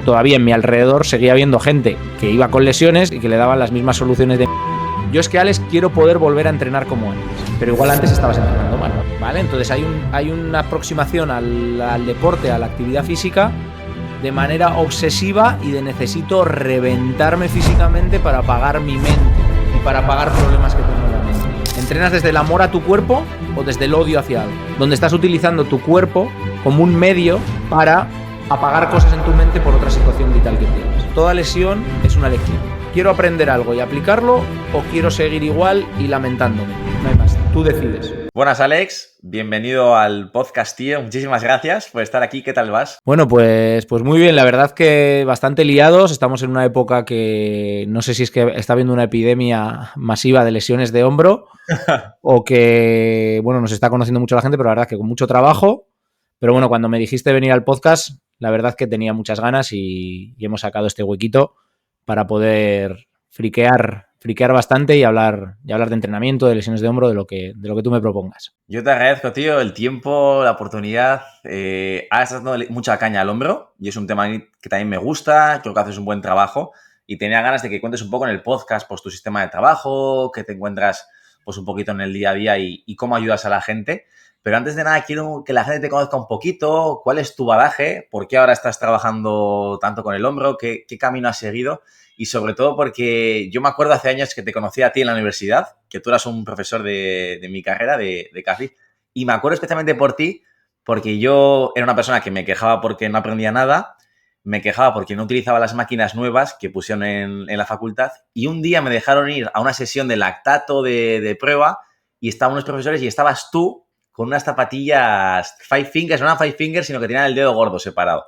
todavía en mi alrededor seguía habiendo gente que iba con lesiones y que le daban las mismas soluciones de... Yo es que, Alex, quiero poder volver a entrenar como antes, pero igual antes estabas entrenando mal, ¿vale? Entonces hay una aproximación al deporte, a la actividad física, de manera obsesiva y de necesito reventarme físicamente para apagar mi mente y para apagar problemas que tengo en la mente. ¿Entrenas desde el amor a tu cuerpo o desde el odio hacia algo? Donde estás utilizando tu cuerpo como un medio para apagar cosas en tu mente por otra situación vital que tienes. Toda lesión es una lección. ¿Quiero aprender algo y aplicarlo o quiero seguir igual y lamentándome? No hay más. Tú decides. Buenas, Alex. Bienvenido al podcast, tío. Muchísimas gracias por estar aquí. ¿Qué tal vas? Bueno, pues muy bien. La verdad que bastante liados. Estamos en una época que no sé si es que está habiendo una epidemia masiva de lesiones de hombro o que, bueno, nos está conociendo mucho la gente, pero la verdad que con mucho trabajo. Pero bueno, cuando me dijiste venir al podcast, la verdad que tenía muchas ganas y hemos sacado este huequito para poder friquear bastante y hablar de entrenamiento, de lesiones de hombro, de lo que tú me propongas. Yo te agradezco, tío, el tiempo, la oportunidad. Ahora estás dando mucha caña al hombro y es un tema que también me gusta, creo que haces un buen trabajo y tenía ganas de que cuentes un poco en el podcast pues, tu sistema de trabajo, que te encuentras pues, un poquito en el día a día y cómo ayudas a la gente. Pero antes de nada, quiero que la gente te conozca un poquito. ¿Cuál es tu bagaje? ¿Por qué ahora estás trabajando tanto con el hombro? ¿Qué camino has seguido? Y sobre todo porque yo me acuerdo hace años que te conocí a ti en la universidad, que tú eras un profesor de mi carrera, de CAFI, y me acuerdo especialmente por ti, porque yo era una persona que me quejaba porque no aprendía nada, me quejaba porque no utilizaba las máquinas nuevas que pusieron en la facultad, y un día me dejaron ir a una sesión de lactato de prueba, y estaban unos profesores y estabas tú con unas zapatillas Five Fingers, no eran Five Fingers, sino que tenían el dedo gordo separado.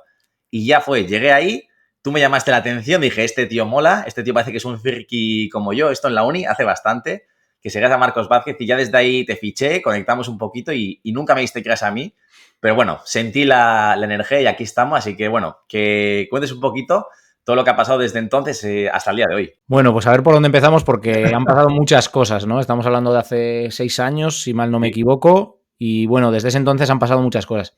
Y ya fue, llegué ahí, tú me llamaste la atención, dije, este tío mola, este tío parece que es un friki como yo, esto en la uni hace bastante, que seguías a Marcos Vázquez y ya desde ahí te fiché, conectamos un poquito y nunca me diste creas a mí, pero bueno, sentí la energía y aquí estamos, así que bueno, que cuentes un poquito todo lo que ha pasado desde entonces hasta el día de hoy. Bueno, pues a ver por dónde empezamos porque han pasado muchas cosas, ¿no? Estamos hablando de hace 6 años, si mal no me equivoco, y bueno, desde ese entonces han pasado muchas cosas.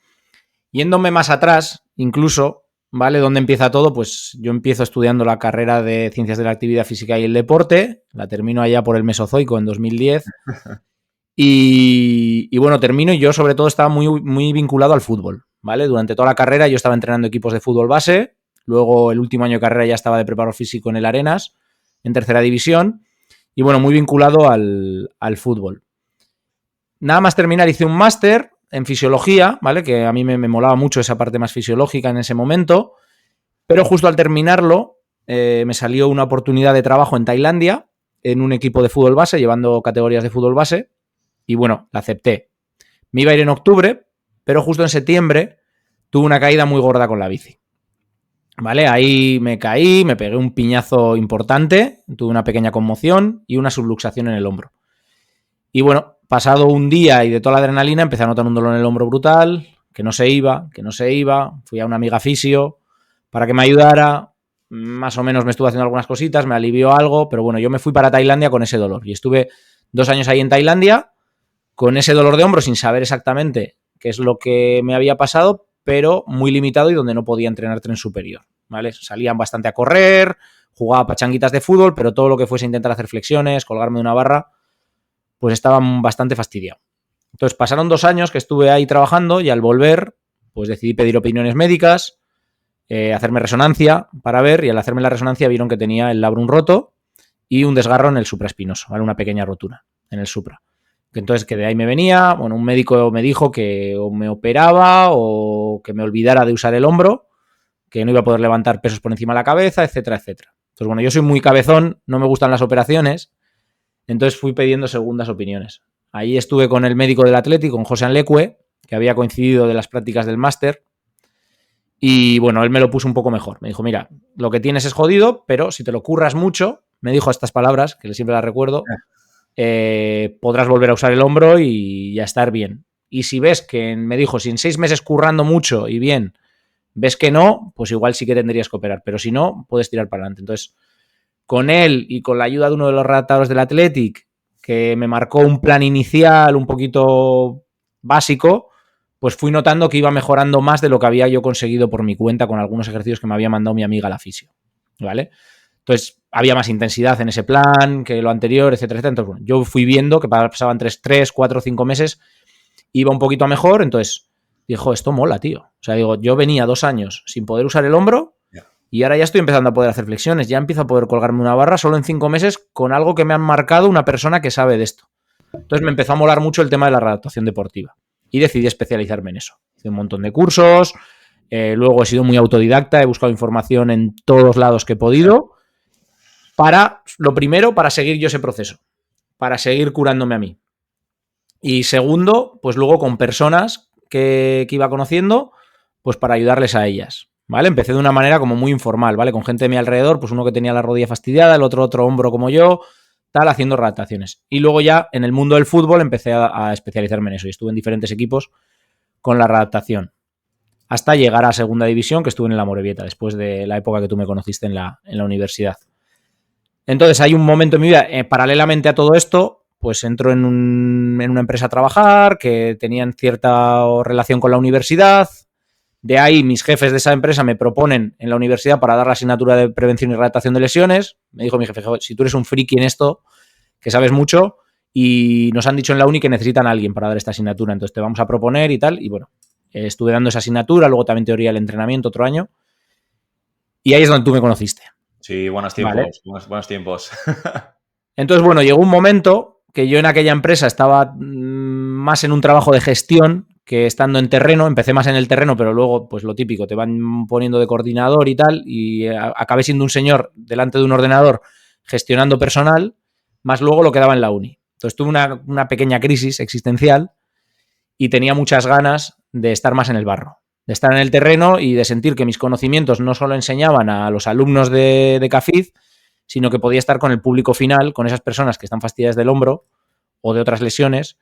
Yéndome más atrás, incluso, ¿vale? ¿Dónde empieza todo? Pues yo empiezo estudiando la carrera de Ciencias de la Actividad Física y el Deporte, la termino allá por el Mesozoico en 2010, y bueno, termino y yo sobre todo estaba muy vinculado al fútbol, ¿vale? Durante toda la carrera yo estaba entrenando equipos de fútbol base, luego el último año de carrera ya estaba de preparador físico en el Arenas, en tercera división, y bueno, muy vinculado al fútbol. Nada más terminar hice un máster en fisiología, ¿vale? Que a mí me molaba mucho esa parte más fisiológica en ese momento, pero justo al terminarlo me salió una oportunidad de trabajo en Tailandia, en un equipo de fútbol base, llevando categorías de fútbol base, y bueno, la acepté. Me iba a ir en octubre, pero justo en septiembre tuve una caída muy gorda con la bici. ¿Vale? Ahí me caí, me pegué un piñazo importante, tuve una pequeña conmoción y una subluxación en el hombro. Y bueno, pasado un día y de toda la adrenalina, empecé a notar un dolor en el hombro brutal, que no se iba. Fui a una amiga fisio para que me ayudara. Más o menos me estuve haciendo algunas cositas, me alivió algo, pero bueno, yo me fui para Tailandia con ese dolor. Y estuve 2 años ahí en Tailandia con ese dolor de hombro sin saber exactamente qué es lo que me había pasado, pero muy limitado y donde no podía entrenar tren superior, ¿vale? Salían bastante a correr, jugaba pachanguitas de fútbol, pero todo lo que fuese intentar hacer flexiones, colgarme de una barra, pues estaba bastante fastidiado. Entonces pasaron 2 años que estuve ahí trabajando y al volver, pues decidí pedir opiniones médicas, hacerme resonancia para ver, y al hacerme la resonancia vieron que tenía el labrum roto y un desgarro en el supraespinoso, ¿vale? Una pequeña rotura en el supra. Entonces, que de ahí me venía, bueno, un médico me dijo que o me operaba o que me olvidara de usar el hombro, que no iba a poder levantar pesos por encima de la cabeza, etcétera, etcétera. Entonces, bueno, yo soy muy cabezón, no me gustan las operaciones, entonces fui pidiendo segundas opiniones. Ahí estuve con el médico del Atlético, con José Anlecue, que había coincidido de las prácticas del máster, y bueno, él me lo puso un poco mejor. Me dijo, mira, lo que tienes es jodido, pero si te lo curras mucho, me dijo estas palabras, que siempre las recuerdo, podrás volver a usar el hombro y ya estar bien. Y si ves que, me dijo, si en 6 meses currando mucho y bien, ves que no, pues igual sí que tendrías que operar, pero si no, puedes tirar para adelante. Entonces, con él y con la ayuda de uno de los redactadores del Athletic, que me marcó un plan inicial un poquito básico, pues fui notando que iba mejorando más de lo que había yo conseguido por mi cuenta con algunos ejercicios que me había mandado mi amiga la fisio, ¿vale? Entonces, había más intensidad en ese plan que lo anterior, etcétera, etcétera. Entonces, bueno, yo fui viendo que pasaban 3, 4, 5 meses, iba un poquito a mejor, entonces dijo, esto mola, tío. O sea, digo, yo venía 2 años sin poder usar el hombro y ahora ya estoy empezando a poder hacer flexiones, ya empiezo a poder colgarme una barra solo en 5 meses con algo que me han marcado una persona que sabe de esto. Entonces me empezó a molar mucho el tema de la readaptación deportiva y decidí especializarme en eso. Hice un montón de cursos, luego he sido muy autodidacta, he buscado información en todos lados que he podido para, lo primero, para seguir yo ese proceso, para seguir curándome a mí. Y segundo, pues luego con personas que iba conociendo, pues para ayudarles a ellas, ¿vale? Empecé de una manera como muy informal, ¿vale? Con gente de mi alrededor, pues uno que tenía la rodilla fastidiada, el otro hombro como yo, tal, haciendo adaptaciones. Y luego ya en el mundo del fútbol empecé a especializarme en eso y estuve en diferentes equipos con la readaptación. Hasta llegar a segunda división, que estuve en la Amorebieta, después de la época que tú me conociste en la universidad. Entonces hay un momento en mi vida, paralelamente a todo esto, pues entro en una empresa a trabajar, que tenían cierta relación con la universidad. De ahí mis jefes de esa empresa me proponen en la universidad para dar la asignatura de prevención y redactación de lesiones. Me dijo mi jefe, si tú eres un friki en esto, que sabes mucho, y nos han dicho en la uni que necesitan a alguien para dar esta asignatura, entonces te vamos a proponer y tal. Y bueno, estuve dando esa asignatura, luego también teoría del entrenamiento otro año. Y ahí es donde tú me conociste. Sí, buenos ¿Vale? tiempos, buenos tiempos. Entonces, bueno, llegó un momento que yo en aquella empresa estaba más en un trabajo de gestión que estando en terreno. Empecé más en el terreno, pero luego, pues lo típico, te van poniendo de coordinador y tal, y acabé siendo un señor delante de un ordenador gestionando personal, más luego lo que daba en la uni. Entonces tuve una pequeña crisis existencial y tenía muchas ganas de estar más en el barro, de estar en el terreno y de sentir que mis conocimientos no solo enseñaban a los alumnos de CAFID, sino que podía estar con el público final, con esas personas que están fastidiadas del hombro o de otras lesiones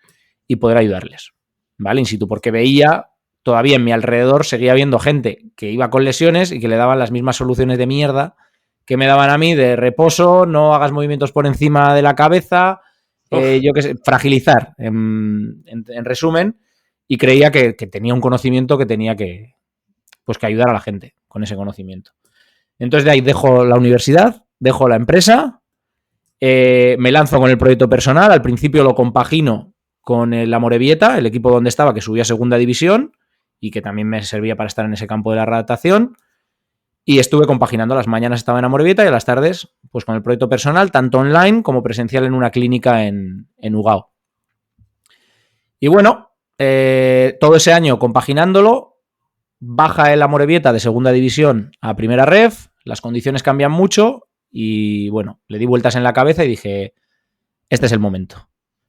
y poder ayudarles, ¿vale? In situ, porque veía, todavía en mi alrededor seguía viendo gente que iba con lesiones y que le daban las mismas soluciones de mierda que me daban a mí de reposo, no hagas movimientos por encima de la cabeza, yo qué sé, fragilizar, en resumen, y creía que tenía un conocimiento que tenía pues, que ayudar a la gente con ese conocimiento. Entonces de ahí dejo la universidad, dejo la empresa, me lanzo con el proyecto personal. Al principio lo compagino con el Amorebieta, el equipo donde estaba, que subía a segunda división y que también me servía para estar en ese campo de la redactación. Y estuve compaginando. Las mañanas estaba en Amorebieta y a las tardes, pues con el proyecto personal, tanto online como presencial en una clínica en Ugao. Y bueno, todo ese año compaginándolo, baja el Amorebieta de segunda división a primera ref, las condiciones cambian mucho y bueno, le di vueltas en la cabeza y dije, este es el momento.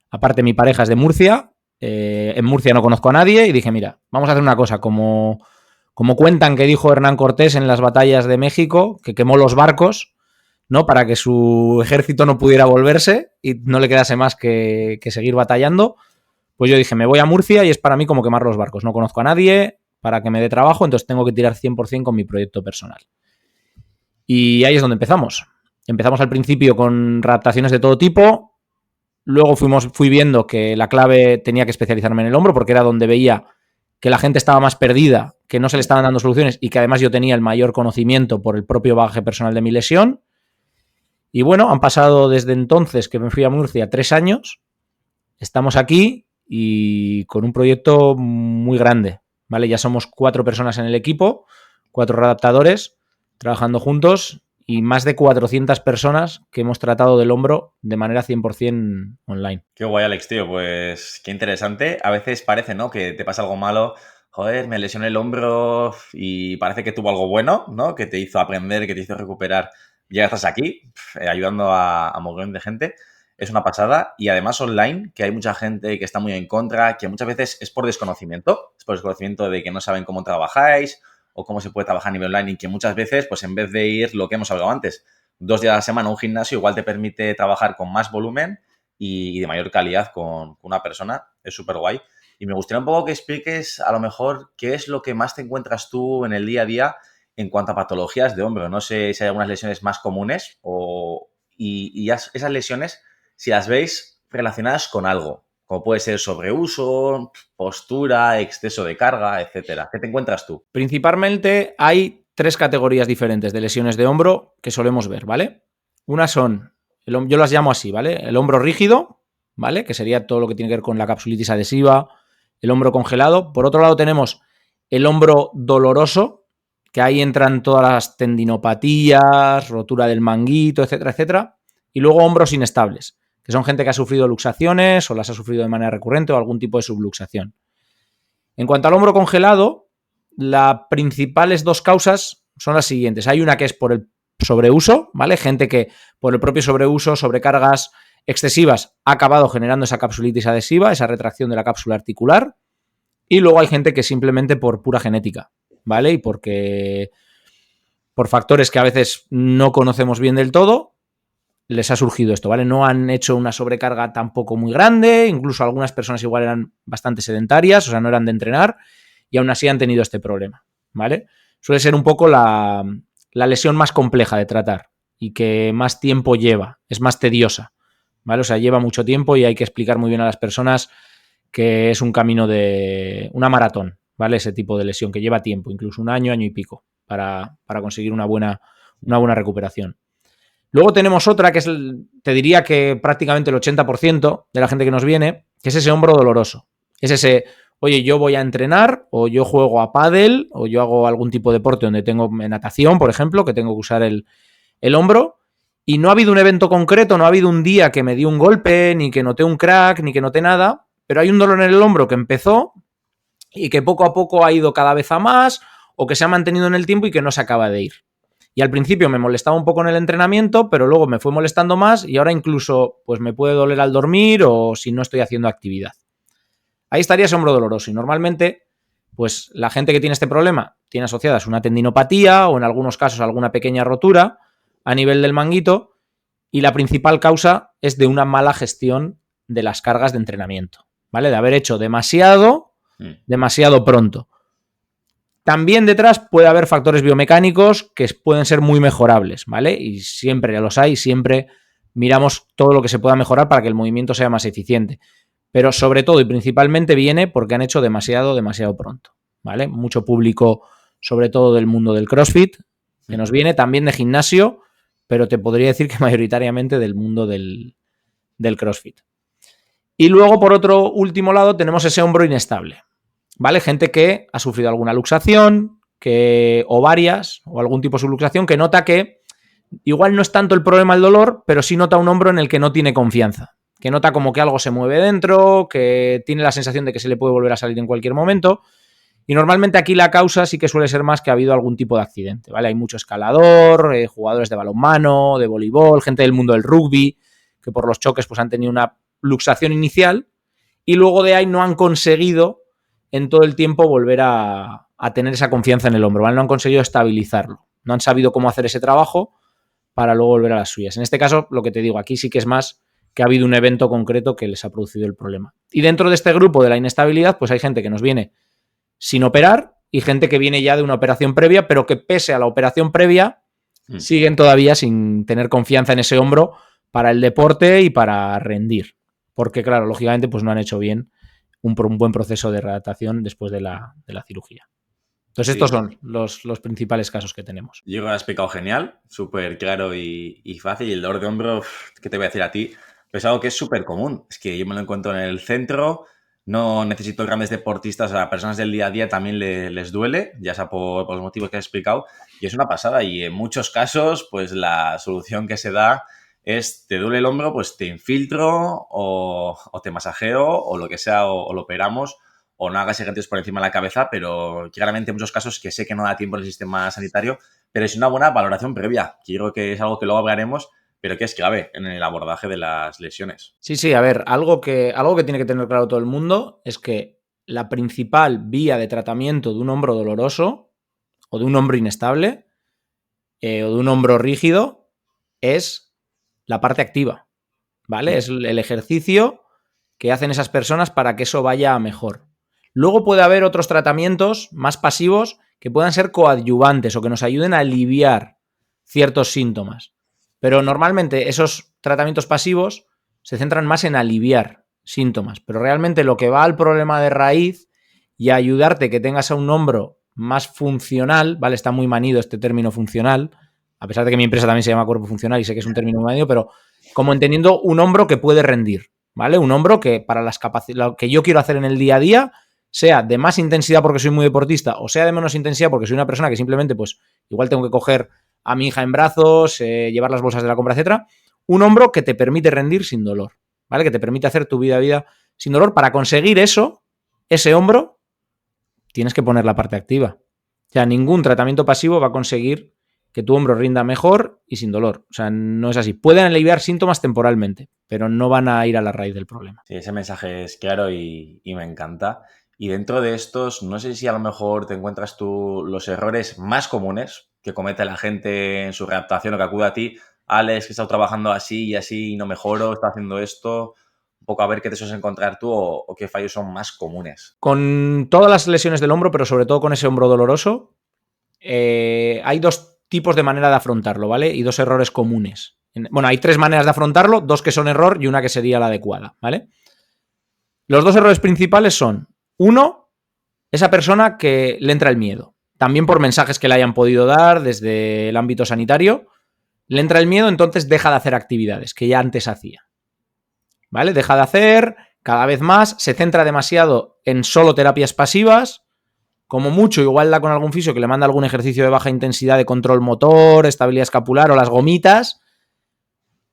Aparte, mi pareja es de Murcia, en Murcia no conozco a nadie y dije, mira, vamos a hacer una cosa, como cuentan que dijo Hernán Cortés en las batallas de México, que quemó los barcos, ¿no? Para que su ejército no pudiera volverse y no le quedase más que seguir batallando. Pues yo dije, me voy a Murcia y es para mí como quemar los barcos. No conozco a nadie para que me dé trabajo, entonces tengo que tirar 100% con mi proyecto personal. Y ahí es donde empezamos. Empezamos al principio con adaptaciones de todo tipo. Luego fui viendo que la clave tenía que especializarme en el hombro porque era donde veía que la gente estaba más perdida, que no se le estaban dando soluciones y que además yo tenía el mayor conocimiento por el propio bagaje personal de mi lesión. Y bueno, han pasado desde entonces que me fui a Murcia 3 años. Estamos aquí y con un proyecto muy grande, ¿vale? Ya somos 4 personas en el equipo, 4 readaptadores trabajando juntos y más de 400 personas que hemos tratado del hombro de manera 100% online. Qué guay, Alex, tío. Pues qué interesante. A veces parece, ¿no? Que te pasa algo malo. Joder, me lesioné el hombro y parece que tuvo algo bueno, ¿no? Que te hizo aprender, que te hizo recuperar. Ya estás aquí, ayudando a mogollón de gente. Es una pasada. Y además online, que hay mucha gente que está muy en contra, que muchas veces es por desconocimiento. Es por desconocimiento de que no saben cómo trabajáis o cómo se puede trabajar a nivel online y que muchas veces, pues en vez de ir lo que hemos hablado antes, 2 días a la semana a un gimnasio, igual te permite trabajar con más volumen y de mayor calidad con una persona. Es súper guay. Y me gustaría un poco que expliques a lo mejor qué es lo que más te encuentras tú en el día a día en cuanto a patologías de hombro. No sé si hay algunas lesiones más comunes y esas lesiones, si las veis relacionadas con algo. como puede ser sobreuso, postura, exceso de carga, etcétera. ¿Qué te encuentras tú? Principalmente hay 3 categorías diferentes de lesiones de hombro que solemos ver, ¿vale? Unas son, yo las llamo así, ¿vale? El hombro rígido, ¿vale? Que sería todo lo que tiene que ver con la capsulitis adhesiva, el hombro congelado. Por otro lado tenemos el hombro doloroso, que ahí entran todas las tendinopatías, rotura del manguito, etcétera, etcétera. Y luego hombros inestables, que son gente que ha sufrido luxaciones o las ha sufrido de manera recurrente o algún tipo de subluxación. En cuanto al hombro congelado, las principales 2 causas son las siguientes. Hay una que es por el sobreuso, ¿vale? Gente que por el propio sobreuso, sobrecargas excesivas, ha acabado generando esa capsulitis adhesiva, esa retracción de la cápsula articular. Y luego hay gente que simplemente por pura genética, ¿vale? Y porque por factores que a veces no conocemos bien del todo, les ha surgido esto, ¿vale? No han hecho una sobrecarga tampoco muy grande, incluso algunas personas igual eran bastante sedentarias, o sea, no eran de entrenar, y aún así han tenido este problema, ¿vale? Suele ser un poco la lesión más compleja de tratar y que más tiempo lleva, es más tediosa, ¿vale? O sea, lleva mucho tiempo y hay que explicar muy bien a las personas que es un camino de una maratón, ¿vale? Ese tipo de lesión que lleva tiempo, incluso un año, año y pico, para conseguir una buena recuperación. Luego tenemos otra que es, te diría que prácticamente el 80% de la gente que nos viene, que es ese hombro doloroso. Es ese, oye, yo voy a entrenar, o yo juego a pádel, o yo hago algún tipo de deporte donde tengo natación, por ejemplo, que tengo que usar el hombro, y no ha habido un evento concreto, no ha habido un día que me di un golpe, ni que noté un crack, ni que noté nada, pero hay un dolor en el hombro que empezó y que poco a poco ha ido cada vez a más, o que se ha mantenido en el tiempo y que no se acaba de ir. Y al principio me molestaba un poco en el entrenamiento, pero luego me fue molestando más y ahora incluso pues me puede doler al dormir o si no estoy haciendo actividad. Ahí estaría ese hombro doloroso y normalmente pues la gente que tiene este problema tiene asociadas una tendinopatía o en algunos casos alguna pequeña rotura a nivel del manguito y la principal causa es de una mala gestión de las cargas de entrenamiento, ¿vale? De haber hecho demasiado pronto. También detrás puede haber factores biomecánicos que pueden ser muy mejorables, ¿vale? Y siempre ya los hay, siempre miramos todo lo que se pueda mejorar para que el movimiento sea más eficiente. Pero sobre todo y principalmente viene porque han hecho demasiado pronto, ¿vale? Mucho público, sobre todo del mundo del CrossFit, que nos viene, también de gimnasio, pero te podría decir que mayoritariamente del mundo del CrossFit. Y luego, por otro último lado, tenemos ese hombro inestable, ¿vale? Gente que ha sufrido alguna luxación, o varias, o algún tipo de subluxación, que nota que igual no es tanto el problema el dolor, pero sí nota un hombro en el que no tiene confianza, que nota como que algo se mueve dentro, que tiene la sensación de que se le puede volver a salir en cualquier momento. Y normalmente aquí la causa sí que suele ser más que ha habido algún tipo de accidente, ¿vale? Hay mucho escalador, jugadores de balonmano, de voleibol, gente del mundo del rugby, que por los choques pues han tenido una luxación inicial y luego de ahí no han conseguido en todo el tiempo volver a tener esa confianza en el hombro, ¿vale? No han conseguido estabilizarlo, no han sabido cómo hacer ese trabajo para luego volver a las suyas. En este caso, lo que te digo, aquí sí que es más que ha habido un evento concreto que les ha producido el problema. Y dentro de este grupo de la inestabilidad, pues hay gente que nos viene sin operar y gente que viene ya de una operación previa, pero que pese a la operación previa siguen todavía sin tener confianza en ese hombro para el deporte y para rendir. Porque, claro, lógicamente, pues no han hecho bien un buen proceso de readaptación después de la cirugía. Entonces, estos son los principales casos que tenemos. Yo creo que lo has explicado genial, súper claro y fácil. Y el dolor de hombro, ¿qué te voy a decir a ti? Pero es algo que es súper común. Es que yo me lo encuentro en el centro, no necesito grandes deportistas, a personas del día a día también les duele, ya sea por los motivos que has explicado. Y es una pasada. Y en muchos casos, pues la solución que se da es, te duele el hombro, pues te infiltro o te masajeo o lo que sea, o lo operamos, o no hagas ejercicios por encima de la cabeza, pero claramente en muchos casos que sé que no da tiempo en el sistema sanitario, pero es una buena valoración previa, que yo creo que es algo que luego hablaremos, pero que es clave en el abordaje de las lesiones. Sí, a ver, algo que tiene que tener claro todo el mundo es que la principal vía de tratamiento de un hombro doloroso o de un hombro inestable o de un hombro rígido es la parte activa, ¿vale? Es el ejercicio que hacen esas personas para que eso vaya mejor. Luego puede haber otros tratamientos más pasivos que puedan ser coadyuvantes o que nos ayuden a aliviar ciertos síntomas. Pero normalmente esos tratamientos pasivos se centran más en aliviar síntomas. Pero realmente lo que va al problema de raíz y a ayudarte que tengas a un hombro más funcional, ¿vale? Está muy manido este término funcional, a pesar de que mi empresa también se llama cuerpo funcional y sé que es un término muy manido, pero como entendiendo un hombro que puede rendir, ¿vale? Un hombro que para las capacidades, lo que yo quiero hacer en el día a día, sea de más intensidad porque soy muy deportista o sea de menos intensidad porque soy una persona que simplemente, pues, igual tengo que coger a mi hija en brazos, llevar las bolsas de la compra, etcétera. Un hombro que te permite rendir sin dolor, ¿vale? Que te permite hacer tu vida a vida sin dolor. Para conseguir eso, ese hombro, tienes que poner la parte activa. O sea, ningún tratamiento pasivo va a conseguir que tu hombro rinda mejor y sin dolor. O sea, no es así. Pueden aliviar síntomas temporalmente, pero no van a ir a la raíz del problema. Sí, ese mensaje es claro y me encanta. Y dentro de estos, no sé si a lo mejor te encuentras tú los errores más comunes que comete la gente en su readaptación o que acude a ti. Alex, que he estado trabajando así y así y no mejoro, está haciendo esto. Un poco a ver qué te sueles encontrar tú o qué fallos son más comunes. Con todas las lesiones del hombro, pero sobre todo con ese hombro doloroso, hay dos tipos de manera de afrontarlo, ¿vale? Y dos errores comunes. Bueno, hay tres maneras de afrontarlo, dos que son error y una que sería la adecuada, ¿vale? Los dos errores principales son, uno, esa persona que le entra el miedo, también por mensajes que le hayan podido dar desde el ámbito sanitario, le entra el miedo, entonces deja de hacer actividades que ya antes hacía, ¿vale? Deja de hacer cada vez más, se centra demasiado en solo terapias pasivas, como mucho igual da con algún fisio que le manda algún ejercicio de baja intensidad de control motor, estabilidad escapular o las gomitas,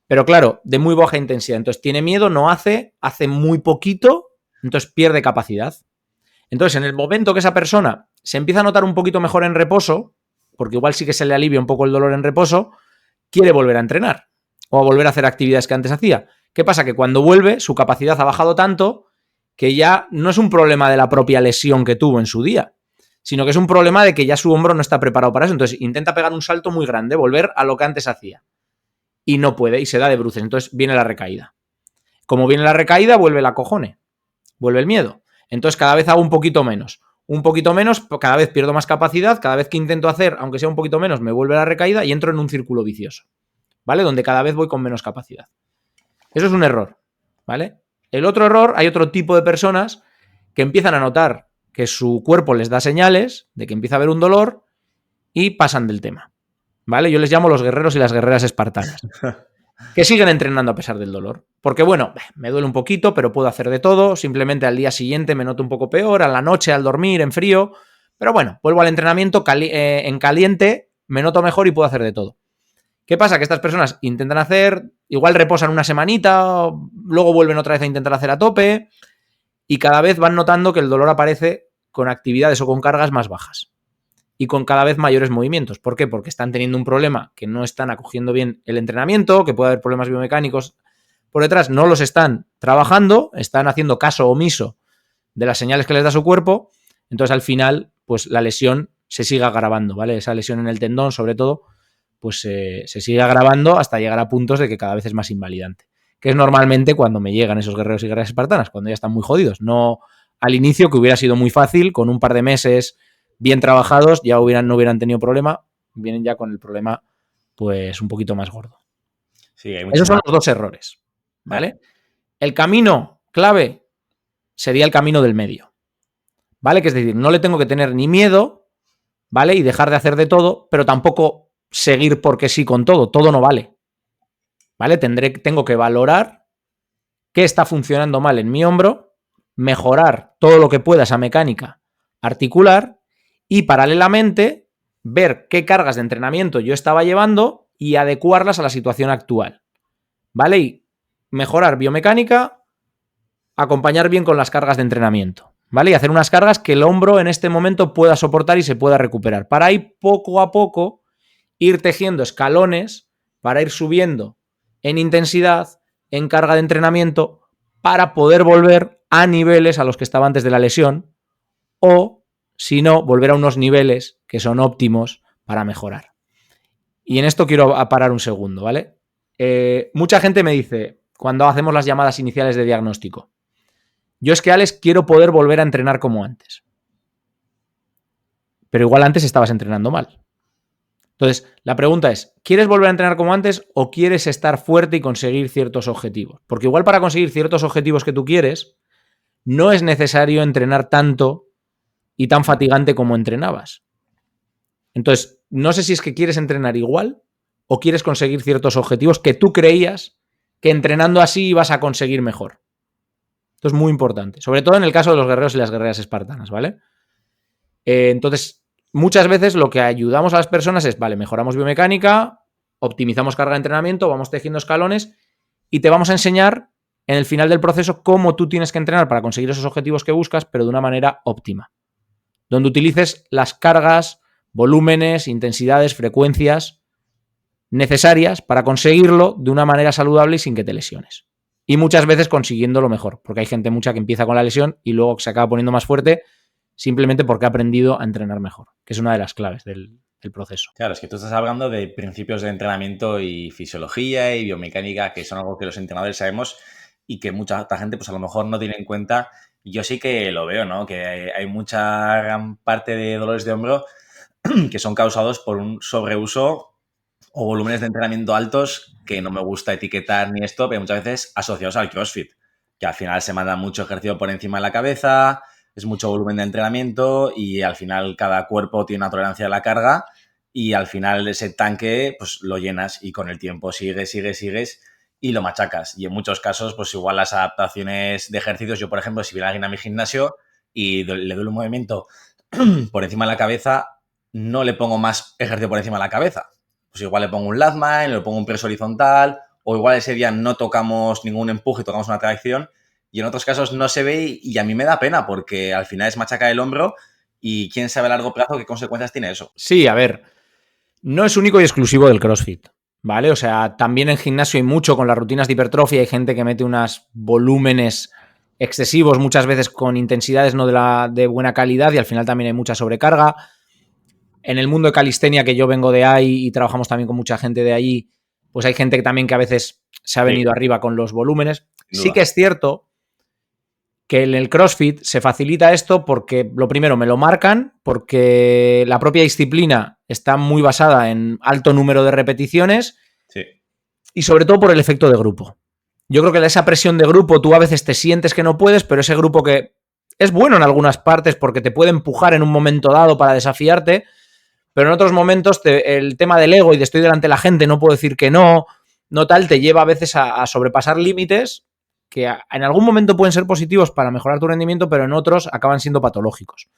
pero claro, de muy baja intensidad. Entonces tiene miedo, no hace muy poquito, entonces pierde capacidad. Entonces en el momento que esa persona se empieza a notar un poquito mejor en reposo, porque igual sí que se le alivia un poco el dolor en reposo, quiere volver a entrenar o a volver a hacer actividades que antes hacía. ¿Qué pasa? Que cuando vuelve su capacidad ha bajado tanto que ya no es un problema de la propia lesión que tuvo en su día, sino que es un problema de que ya su hombro no está preparado para eso. Entonces intenta pegar un salto muy grande, volver a lo que antes hacía. Y no puede, y se da de bruces. Entonces viene la recaída. Como viene la recaída, vuelve el acojone, vuelve el miedo. Entonces cada vez hago un poquito menos, cada vez pierdo más capacidad, cada vez que intento hacer, aunque sea un poquito menos, me vuelve la recaída y entro en un círculo vicioso, ¿vale? Donde cada vez voy con menos capacidad. Eso es un error, ¿vale? El otro error, hay otro tipo de personas que empiezan a notar que su cuerpo les da señales de que empieza a haber un dolor y pasan del tema, ¿vale? Yo les llamo los guerreros y las guerreras espartanas, que siguen entrenando a pesar del dolor. Porque, bueno, me duele un poquito, pero puedo hacer de todo. Simplemente al día siguiente me noto un poco peor, a la noche, al dormir, en frío. Pero bueno, vuelvo al entrenamiento en caliente, me noto mejor y puedo hacer de todo. ¿Qué pasa? Que estas personas intentan hacer, igual reposan una semanita, luego vuelven otra vez a intentar hacer a tope y cada vez van notando que el dolor aparece con actividades o con cargas más bajas y con cada vez mayores movimientos. ¿Por qué? Porque están teniendo un problema que no están acogiendo bien el entrenamiento, que puede haber problemas biomecánicos por detrás, no los están trabajando, están haciendo caso omiso de las señales que les da su cuerpo, entonces al final, pues la lesión se sigue agravando, ¿vale? Esa lesión en el tendón, sobre todo, pues se sigue agravando hasta llegar a puntos de que cada vez es más invalidante. Que es normalmente cuando me llegan esos guerreros y guerreras espartanas, cuando ya están muy jodidos. No al inicio, que hubiera sido muy fácil, con un par de meses bien trabajados, ya no hubieran tenido problema, vienen ya con el problema pues un poquito más gordo. Sí, hay Esos son los dos errores, ¿vale? El camino clave sería el camino del medio, ¿vale? Que es decir, no le tengo que tener ni miedo, ¿vale? Y dejar de hacer de todo, pero tampoco seguir porque sí con todo no vale, ¿vale? Tengo que valorar qué está funcionando mal en mi hombro, mejorar todo lo que pueda esa mecánica articular y paralelamente ver qué cargas de entrenamiento yo estaba llevando y adecuarlas a la situación actual, ¿vale? Y mejorar biomecánica, acompañar bien con las cargas de entrenamiento, ¿vale? Y hacer unas cargas que el hombro en este momento pueda soportar y se pueda recuperar. Para ir poco a poco ir tejiendo escalones para ir subiendo en intensidad, en carga de entrenamiento, para poder volver a niveles a los que estaba antes de la lesión o, si no, volver a unos niveles que son óptimos para mejorar. Y en esto quiero parar un segundo, ¿vale? Mucha gente me dice, cuando hacemos las llamadas iniciales de diagnóstico, yo es que, Alex, quiero poder volver a entrenar como antes. Pero igual antes estabas entrenando mal. Entonces, la pregunta es, ¿quieres volver a entrenar como antes o quieres estar fuerte y conseguir ciertos objetivos? Porque igual para conseguir ciertos objetivos que tú quieres, no es necesario entrenar tanto y tan fatigante como entrenabas. Entonces, no sé si es que quieres entrenar igual o quieres conseguir ciertos objetivos que tú creías que entrenando así ibas a conseguir mejor. Esto es muy importante, sobre todo en el caso de los guerreros y las guerreras espartanas, ¿vale? Entonces, muchas veces lo que ayudamos a las personas es, vale, mejoramos biomecánica, optimizamos carga de entrenamiento, vamos tejiendo escalones y te vamos a enseñar en el final del proceso cómo tú tienes que entrenar para conseguir esos objetivos que buscas, pero de una manera óptima. Donde utilices las cargas, volúmenes, intensidades, frecuencias necesarias para conseguirlo de una manera saludable y sin que te lesiones. Y muchas veces consiguiendo lo mejor, porque hay gente mucha que empieza con la lesión y luego se acaba poniendo más fuerte simplemente porque ha aprendido a entrenar mejor, que es una de las claves del proceso. Claro, es que tú estás hablando de principios de entrenamiento y fisiología y biomecánica, que son algo que los entrenadores sabemos y que mucha gente pues a lo mejor no tiene en cuenta. Yo sí que lo veo, ¿no? Que hay mucha gran parte de dolores de hombro que son causados por un sobreuso o volúmenes de entrenamiento altos que no me gusta etiquetar ni esto, pero muchas veces asociados al CrossFit, que al final se manda mucho ejercicio por encima de la cabeza, es mucho volumen de entrenamiento y al final cada cuerpo tiene una tolerancia a la carga y al final ese tanque pues lo llenas y con el tiempo sigues y lo machacas. Y en muchos casos pues igual las adaptaciones de ejercicios, yo por ejemplo si viene alguien a mi gimnasio y le doy un movimiento por encima de la cabeza, no le pongo más ejercicio por encima de la cabeza. Pues igual le pongo un latman, le pongo un press horizontal, o igual ese día no tocamos ningún empuje, tocamos una tracción, y en otros casos no se ve y a mí me da pena porque al final es machacar el hombro y quién sabe a largo plazo qué consecuencias tiene eso. Sí, a ver, no es único y exclusivo del CrossFit, ¿vale? O sea, también en gimnasio hay mucho con las rutinas de hipertrofia, hay gente que mete unos volúmenes excesivos, muchas veces con intensidades no de buena calidad y al final también hay mucha sobrecarga. En el mundo de calistenia, que yo vengo de ahí y trabajamos también con mucha gente de allí, pues hay gente que también que a veces se ha venido arriba con los volúmenes. Sí que es cierto que en el CrossFit se facilita esto porque, lo primero, me lo marcan, porque la propia disciplina está muy basada en alto número de repeticiones y sobre todo por el efecto de grupo. Yo creo que esa presión de grupo, tú a veces te sientes que no puedes, pero ese grupo que es bueno en algunas partes porque te puede empujar en un momento dado para desafiarte, pero en otros momentos el tema del ego y de estoy delante de la gente, no puedo decir que no tal, te lleva a veces a sobrepasar límites que en algún momento pueden ser positivos para mejorar tu rendimiento, pero en otros acaban siendo patológicos,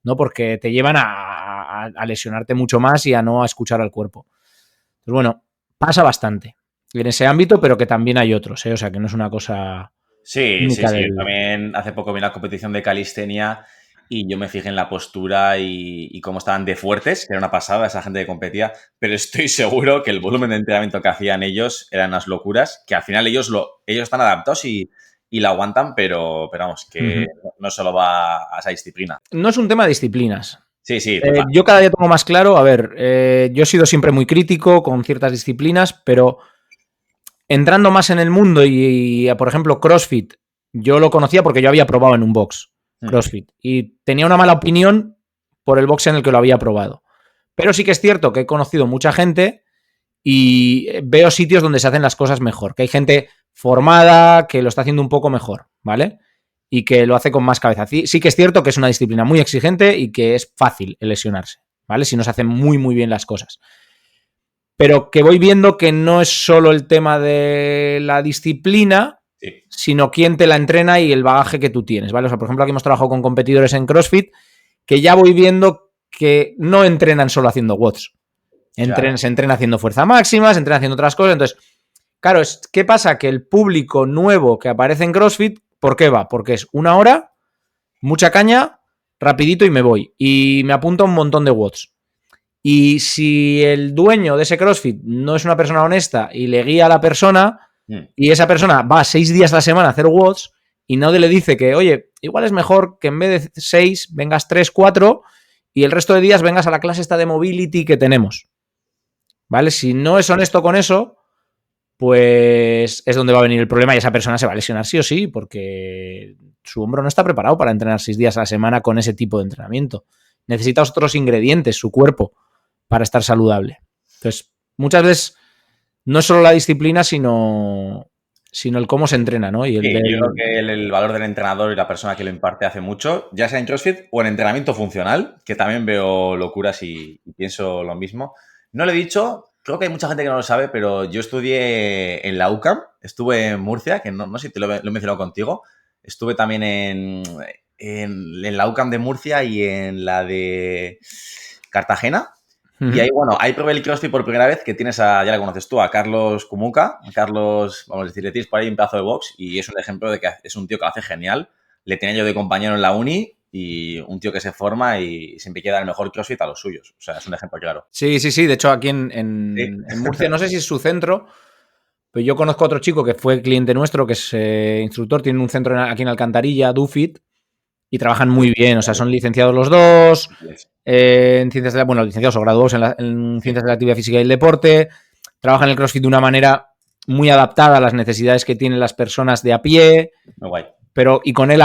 ¿no? Porque te llevan a lesionarte mucho más y a no escuchar al cuerpo. Pues bueno, pasa bastante en ese ámbito, pero que también hay otros, ¿eh? O sea, que no es una cosa... Sí. También hace poco vi la competición de calistenia y yo me fijé en la postura y cómo estaban de fuertes, que era una pasada esa gente que competía, pero estoy seguro que el volumen de entrenamiento que hacían ellos eran unas locuras, que al final ellos están adaptados y la aguantan, pero vamos, que no solo va a esa disciplina. No es un tema de disciplinas. Sí, yo cada día tengo más claro, a ver, yo he sido siempre muy crítico con ciertas disciplinas, pero entrando más en el mundo y por ejemplo, CrossFit, yo lo conocía porque yo había probado en un box CrossFit y tenía una mala opinión por el box en el que lo había probado. Pero sí que es cierto que he conocido mucha gente y veo sitios donde se hacen las cosas mejor, que hay gente formada que lo está haciendo un poco mejor, ¿vale? Y que lo hace con más cabeza. Sí que es cierto que es una disciplina muy exigente y que es fácil lesionarse, ¿vale? Si no se hacen muy, muy bien las cosas. Pero que voy viendo que no es solo el tema de la disciplina, sino quién te la entrena y el bagaje que tú tienes, ¿vale? O sea, por ejemplo, aquí hemos trabajado con competidores en CrossFit que ya voy viendo que no entrenan solo haciendo watts. Se entrena haciendo fuerza máxima, se entrena haciendo otras cosas. Entonces, claro, ¿qué pasa? Que el público nuevo que aparece en CrossFit, ¿por qué va? Porque es 1 hora, mucha caña, rapidito y me voy. Y me apunta un montón de watts. Y si el dueño de ese CrossFit no es una persona honesta y le guía a la persona y esa persona va 6 días a la semana a hacer watts y no le dice que, oye, igual es mejor que en vez de 6 vengas 3, 4 y el resto de días vengas a la clase esta de mobility que tenemos. ¿Vale? Si no es honesto con eso, pues es donde va a venir el problema y esa persona se va a lesionar sí o sí porque su hombro no está preparado para entrenar 6 días a la semana con ese tipo de entrenamiento. Necesita otros ingredientes, su cuerpo, para estar saludable. Entonces, muchas veces no es solo la disciplina, sino el cómo se entrena, ¿no? Y Sí, yo creo que el valor del entrenador y la persona que lo imparte hace mucho, ya sea en CrossFit o en entrenamiento funcional, que también veo locuras y pienso lo mismo. No lo he dicho, creo que hay mucha gente que no lo sabe, pero yo estudié en la UCAM, estuve en Murcia, que no sé si te lo he mencionado contigo, estuve también en la UCAM de Murcia y en la de Cartagena. Y ahí, bueno, ahí probé el CrossFit por primera vez, que tienes ya la conoces tú, a Carlos Kumuka. A Carlos, vamos a decir, le tienes por ahí un pedazo de box y es un ejemplo de que es un tío que lo hace genial. Le tenía yo de compañero en la uni y un tío que se forma y siempre quiere dar el mejor CrossFit a los suyos. O sea, es un ejemplo claro. Sí. De hecho, aquí Sí. en Murcia, no sé si es su centro, pero yo conozco a otro chico que fue cliente nuestro, que es instructor, tiene un centro aquí en Alcantarilla, DuFit, y trabajan muy bien. O sea, son licenciados los dos, en ciencias licenciados o graduados en ciencias de la actividad física y el deporte. Trabajan el CrossFit de una manera muy adaptada a las necesidades que tienen las personas de a pie. Muy guay. Y con él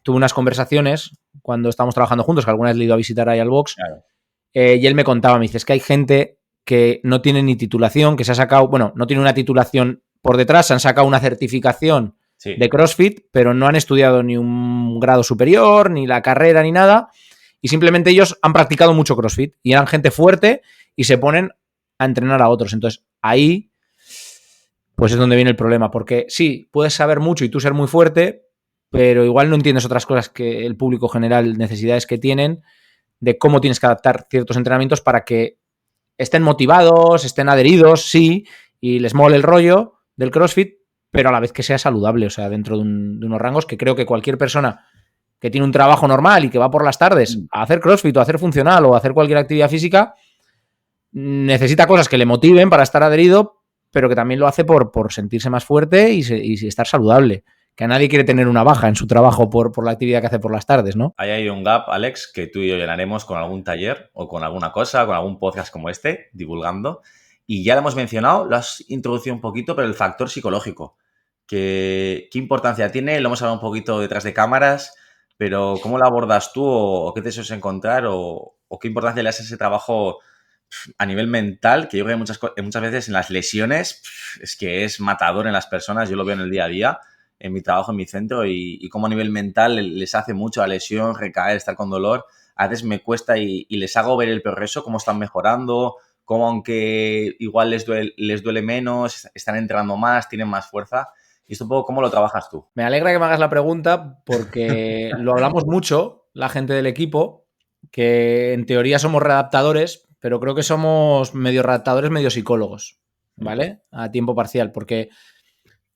tuve unas conversaciones cuando estábamos trabajando juntos, que alguna vez le he ido a visitar ahí al box, Claro. Y él me contaba, me dice, es que hay gente que no tiene ni titulación, que se ha sacado, no tiene una titulación por detrás, se han sacado una certificación de CrossFit, pero no han estudiado ni un grado superior, ni la carrera, ni nada, y simplemente ellos han practicado mucho CrossFit y eran gente fuerte y se ponen a entrenar a otros. Entonces, ahí pues es donde viene el problema, porque sí, puedes saber mucho y tú ser muy fuerte, pero igual no entiendes otras cosas que el público general, necesidades que tienen, de cómo tienes que adaptar ciertos entrenamientos para que estén motivados, estén adheridos, sí, y les mole el rollo del CrossFit, pero a la vez que sea saludable, o sea, dentro de unos rangos que creo que cualquier persona que tiene un trabajo normal y que va por las tardes a hacer CrossFit o a hacer funcional o a hacer cualquier actividad física, necesita cosas que le motiven para estar adherido, pero que también lo hace por sentirse más fuerte y estar saludable. Que a nadie quiere tener una baja en su trabajo por la actividad que hace por las tardes, ¿no? Ahí hay un gap, Alex, que tú y yo llenaremos con algún taller o con alguna cosa, con algún podcast como este, divulgando. Y ya lo hemos mencionado, lo has introducido un poquito, pero el factor psicológico. ¿Qué importancia tiene? Lo hemos hablado un poquito detrás de cámaras, pero ¿cómo lo abordas tú o qué te sueles encontrar o qué importancia le das a ese trabajo a nivel mental? Que yo creo que muchas veces en las lesiones es que es matador en las personas, yo lo veo en el día a día, en mi trabajo, en mi centro, y cómo a nivel mental les hace mucho la lesión, recaer, estar con dolor. A veces me cuesta y les hago ver el progreso, cómo están mejorando, cómo aunque igual les duele menos, están entrenando más, tienen más fuerza. Y esto un poco, ¿cómo lo trabajas tú? Me alegra que me hagas la pregunta porque lo hablamos mucho, la gente del equipo, que en teoría somos readaptadores, pero creo que somos medio readaptadores, medio psicólogos, ¿vale? A tiempo parcial, porque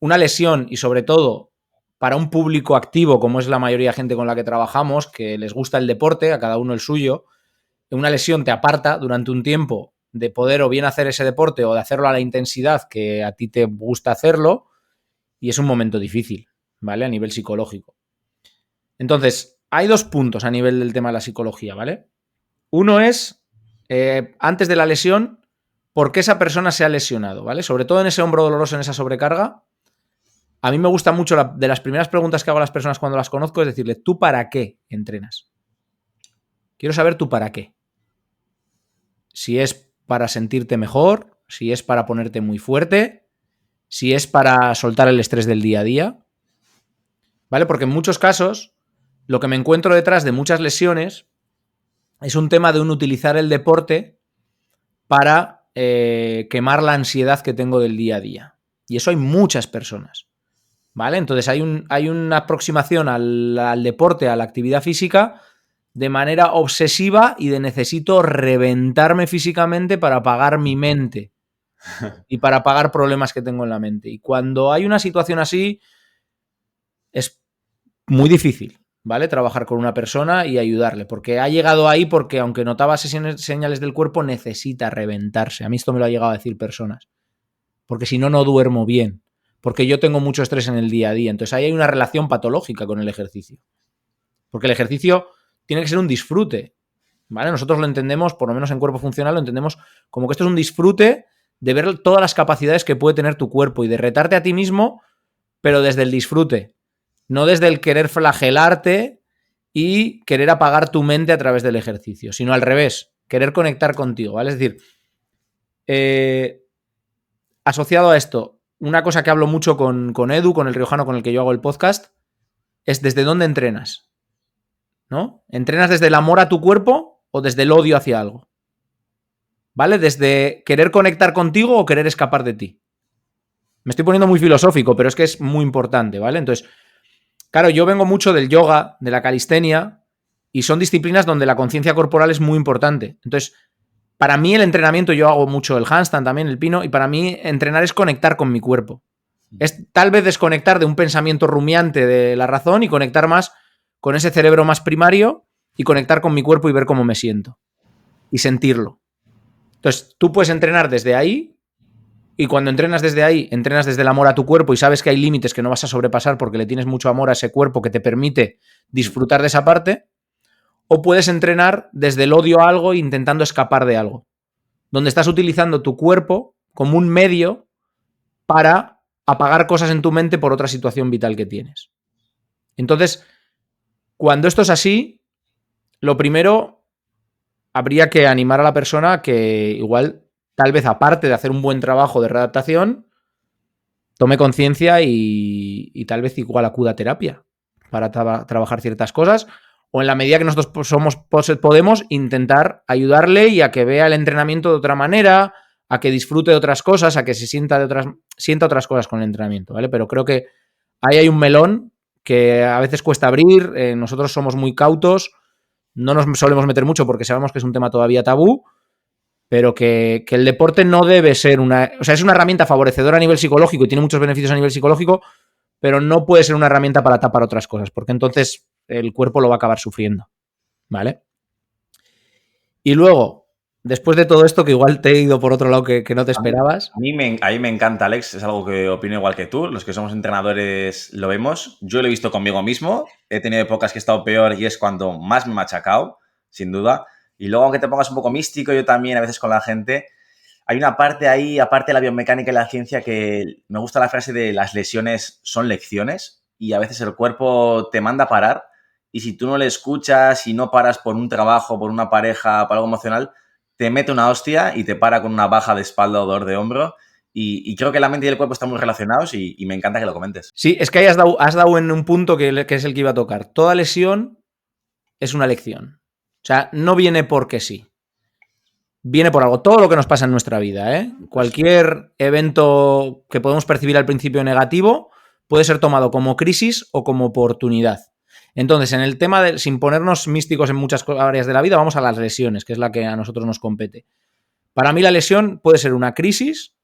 una lesión y sobre todo para un público activo, como es la mayoría de gente con la que trabajamos, que les gusta el deporte, a cada uno el suyo, una lesión te aparta durante un tiempo de poder o bien hacer ese deporte o de hacerlo a la intensidad que a ti te gusta hacerlo, y es un momento difícil, ¿vale? A nivel psicológico. Entonces, hay dos puntos a nivel del tema de la psicología, ¿vale? Uno es, antes de la lesión, ¿por qué esa persona se ha lesionado, ¿vale? Sobre todo en ese hombro doloroso, en esa sobrecarga. A mí me gusta mucho, de las primeras preguntas que hago a las personas cuando las conozco, es decirle, ¿tú para qué entrenas? Quiero saber tú para qué. Si es para sentirte mejor, si es para ponerte muy fuerte, si es para soltar el estrés del día a día, ¿vale? Porque en muchos casos lo que me encuentro detrás de muchas lesiones es un tema de utilizar el deporte para quemar la ansiedad que tengo del día a día. Y eso hay muchas personas, ¿vale? Entonces hay una aproximación al deporte, a la actividad física, de manera obsesiva y de necesito reventarme físicamente para apagar mi mente y para apagar problemas que tengo en la mente. Y cuando hay una situación así, es muy difícil, ¿vale? Trabajar con una persona y ayudarle, porque ha llegado ahí porque aunque notaba señales del cuerpo, necesita reventarse. A mí esto me lo ha llegado a decir personas. Porque si no, no duermo bien. Porque yo tengo mucho estrés en el día a día. Entonces ahí hay una relación patológica con el ejercicio. Porque el ejercicio tiene que ser un disfrute, ¿vale? Nosotros lo entendemos, por lo menos en Cuerpo Funcional, lo entendemos como que esto es un disfrute de ver todas las capacidades que puede tener tu cuerpo y de retarte a ti mismo, pero desde el disfrute. No desde el querer flagelarte y querer apagar tu mente a través del ejercicio, sino al revés, querer conectar contigo, ¿vale? Es decir, asociado a esto, una cosa que hablo mucho con Edu, con el riojano con el que yo hago el podcast, es desde dónde entrenas, ¿no? ¿Entrenas desde el amor a tu cuerpo o desde el odio hacia algo? ¿Vale? ¿Desde querer conectar contigo o querer escapar de ti? Me estoy poniendo muy filosófico, pero es que es muy importante, ¿vale? Entonces, claro, yo vengo mucho del yoga, de la calistenia, y son disciplinas donde la conciencia corporal es muy importante. Entonces, para mí el entrenamiento, yo hago mucho el handstand también, el pino, y para mí entrenar es conectar con mi cuerpo. Es tal vez desconectar de un pensamiento rumiante de la razón y conectar más con ese cerebro más primario y conectar con mi cuerpo y ver cómo me siento y sentirlo. Entonces, tú puedes entrenar desde ahí y cuando entrenas desde ahí, entrenas desde el amor a tu cuerpo y sabes que hay límites que no vas a sobrepasar porque le tienes mucho amor a ese cuerpo que te permite disfrutar de esa parte, o puedes entrenar desde el odio a algo intentando escapar de algo, donde estás utilizando tu cuerpo como un medio para apagar cosas en tu mente por otra situación vital que tienes. Entonces, cuando esto es así, lo primero, habría que animar a la persona a que igual, tal vez aparte de hacer un buen trabajo de readaptación, tome conciencia y tal vez igual acuda a terapia para trabajar ciertas cosas, o en la medida que nosotros podemos intentar ayudarle y a que vea el entrenamiento de otra manera, a que disfrute de otras cosas, a que se sienta otras cosas con el entrenamiento, ¿vale? Pero creo que ahí hay un melón que a veces cuesta abrir, nosotros somos muy cautos, no nos solemos meter mucho porque sabemos que es un tema todavía tabú, pero que el deporte no debe ser una... O sea, es una herramienta favorecedora a nivel psicológico y tiene muchos beneficios a nivel psicológico, pero no puede ser una herramienta para tapar otras cosas, porque entonces el cuerpo lo va a acabar sufriendo, ¿vale? Y luego, después de todo esto, que igual te he ido por otro lado que no te esperabas. A mí me encanta, Alex, es algo que opino igual que tú, los que somos entrenadores lo vemos, yo lo he visto conmigo mismo, he tenido épocas que he estado peor y es cuando más me he machacado, sin duda, y luego aunque te pongas un poco místico, yo también a veces con la gente, hay una parte ahí, aparte de la biomecánica y la ciencia, que me gusta la frase de las lesiones son lecciones y a veces el cuerpo te manda a parar y si tú no le escuchas y no paras por un trabajo, por una pareja, por algo emocional, te mete una hostia y te para con una baja de espalda o dolor de hombro. Y creo que la mente y el cuerpo están muy relacionados y me encanta que lo comentes. Sí, es que ahí has dado en un punto que es el que iba a tocar. Toda lesión es una lección. O sea, no viene porque sí. Viene por algo. Todo lo que nos pasa en nuestra vida, ¿eh? Cualquier evento que podemos percibir al principio negativo puede ser tomado como crisis o como oportunidad. Entonces, en el tema de, sin ponernos místicos en muchas áreas de la vida, vamos a las lesiones, que es la que a nosotros nos compete. Para mí la lesión puede ser una crisis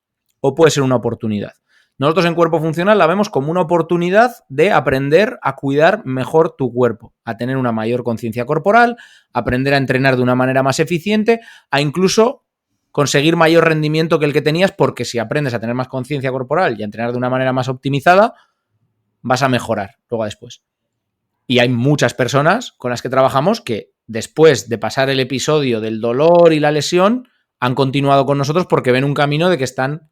o puede ser una oportunidad. Nosotros en Cuerpo Funcional la vemos como una oportunidad de aprender a cuidar mejor tu cuerpo, a tener una mayor conciencia corporal, aprender a entrenar de una manera más eficiente, a incluso conseguir mayor rendimiento que el que tenías, porque si aprendes a tener más conciencia corporal y a entrenar de una manera más optimizada, vas a mejorar luego después. Y hay muchas personas con las que trabajamos que después de pasar el episodio del dolor y la lesión han continuado con nosotros porque ven un camino de que están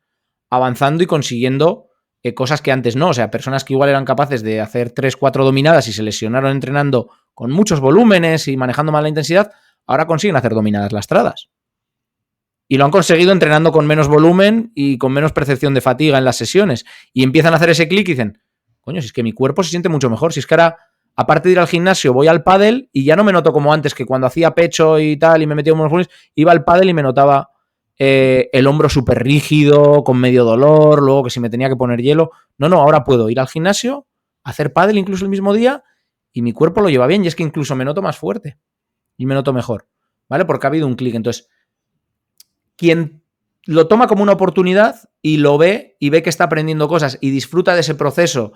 avanzando y consiguiendo cosas que antes no. O sea, personas que igual eran capaces de hacer 3, 4 dominadas y se lesionaron entrenando con muchos volúmenes y manejando mal la intensidad, ahora consiguen hacer dominadas lastradas. Y lo han conseguido entrenando con menos volumen y con menos percepción de fatiga en las sesiones. Y empiezan a hacer ese clic y dicen, coño, si es que mi cuerpo se siente mucho mejor, si es que ahora, aparte de ir al gimnasio, voy al pádel y ya no me noto como antes, que cuando hacía pecho y tal y me metía unos volúmenes, iba al pádel y me notaba el hombro súper rígido, con medio dolor, luego que si me tenía que poner hielo. No, ahora puedo ir al gimnasio, hacer pádel incluso el mismo día y mi cuerpo lo lleva bien y es que incluso me noto más fuerte y me noto mejor, ¿vale? Porque ha habido un clic. Entonces, quien lo toma como una oportunidad y lo ve y ve que está aprendiendo cosas y disfruta de ese proceso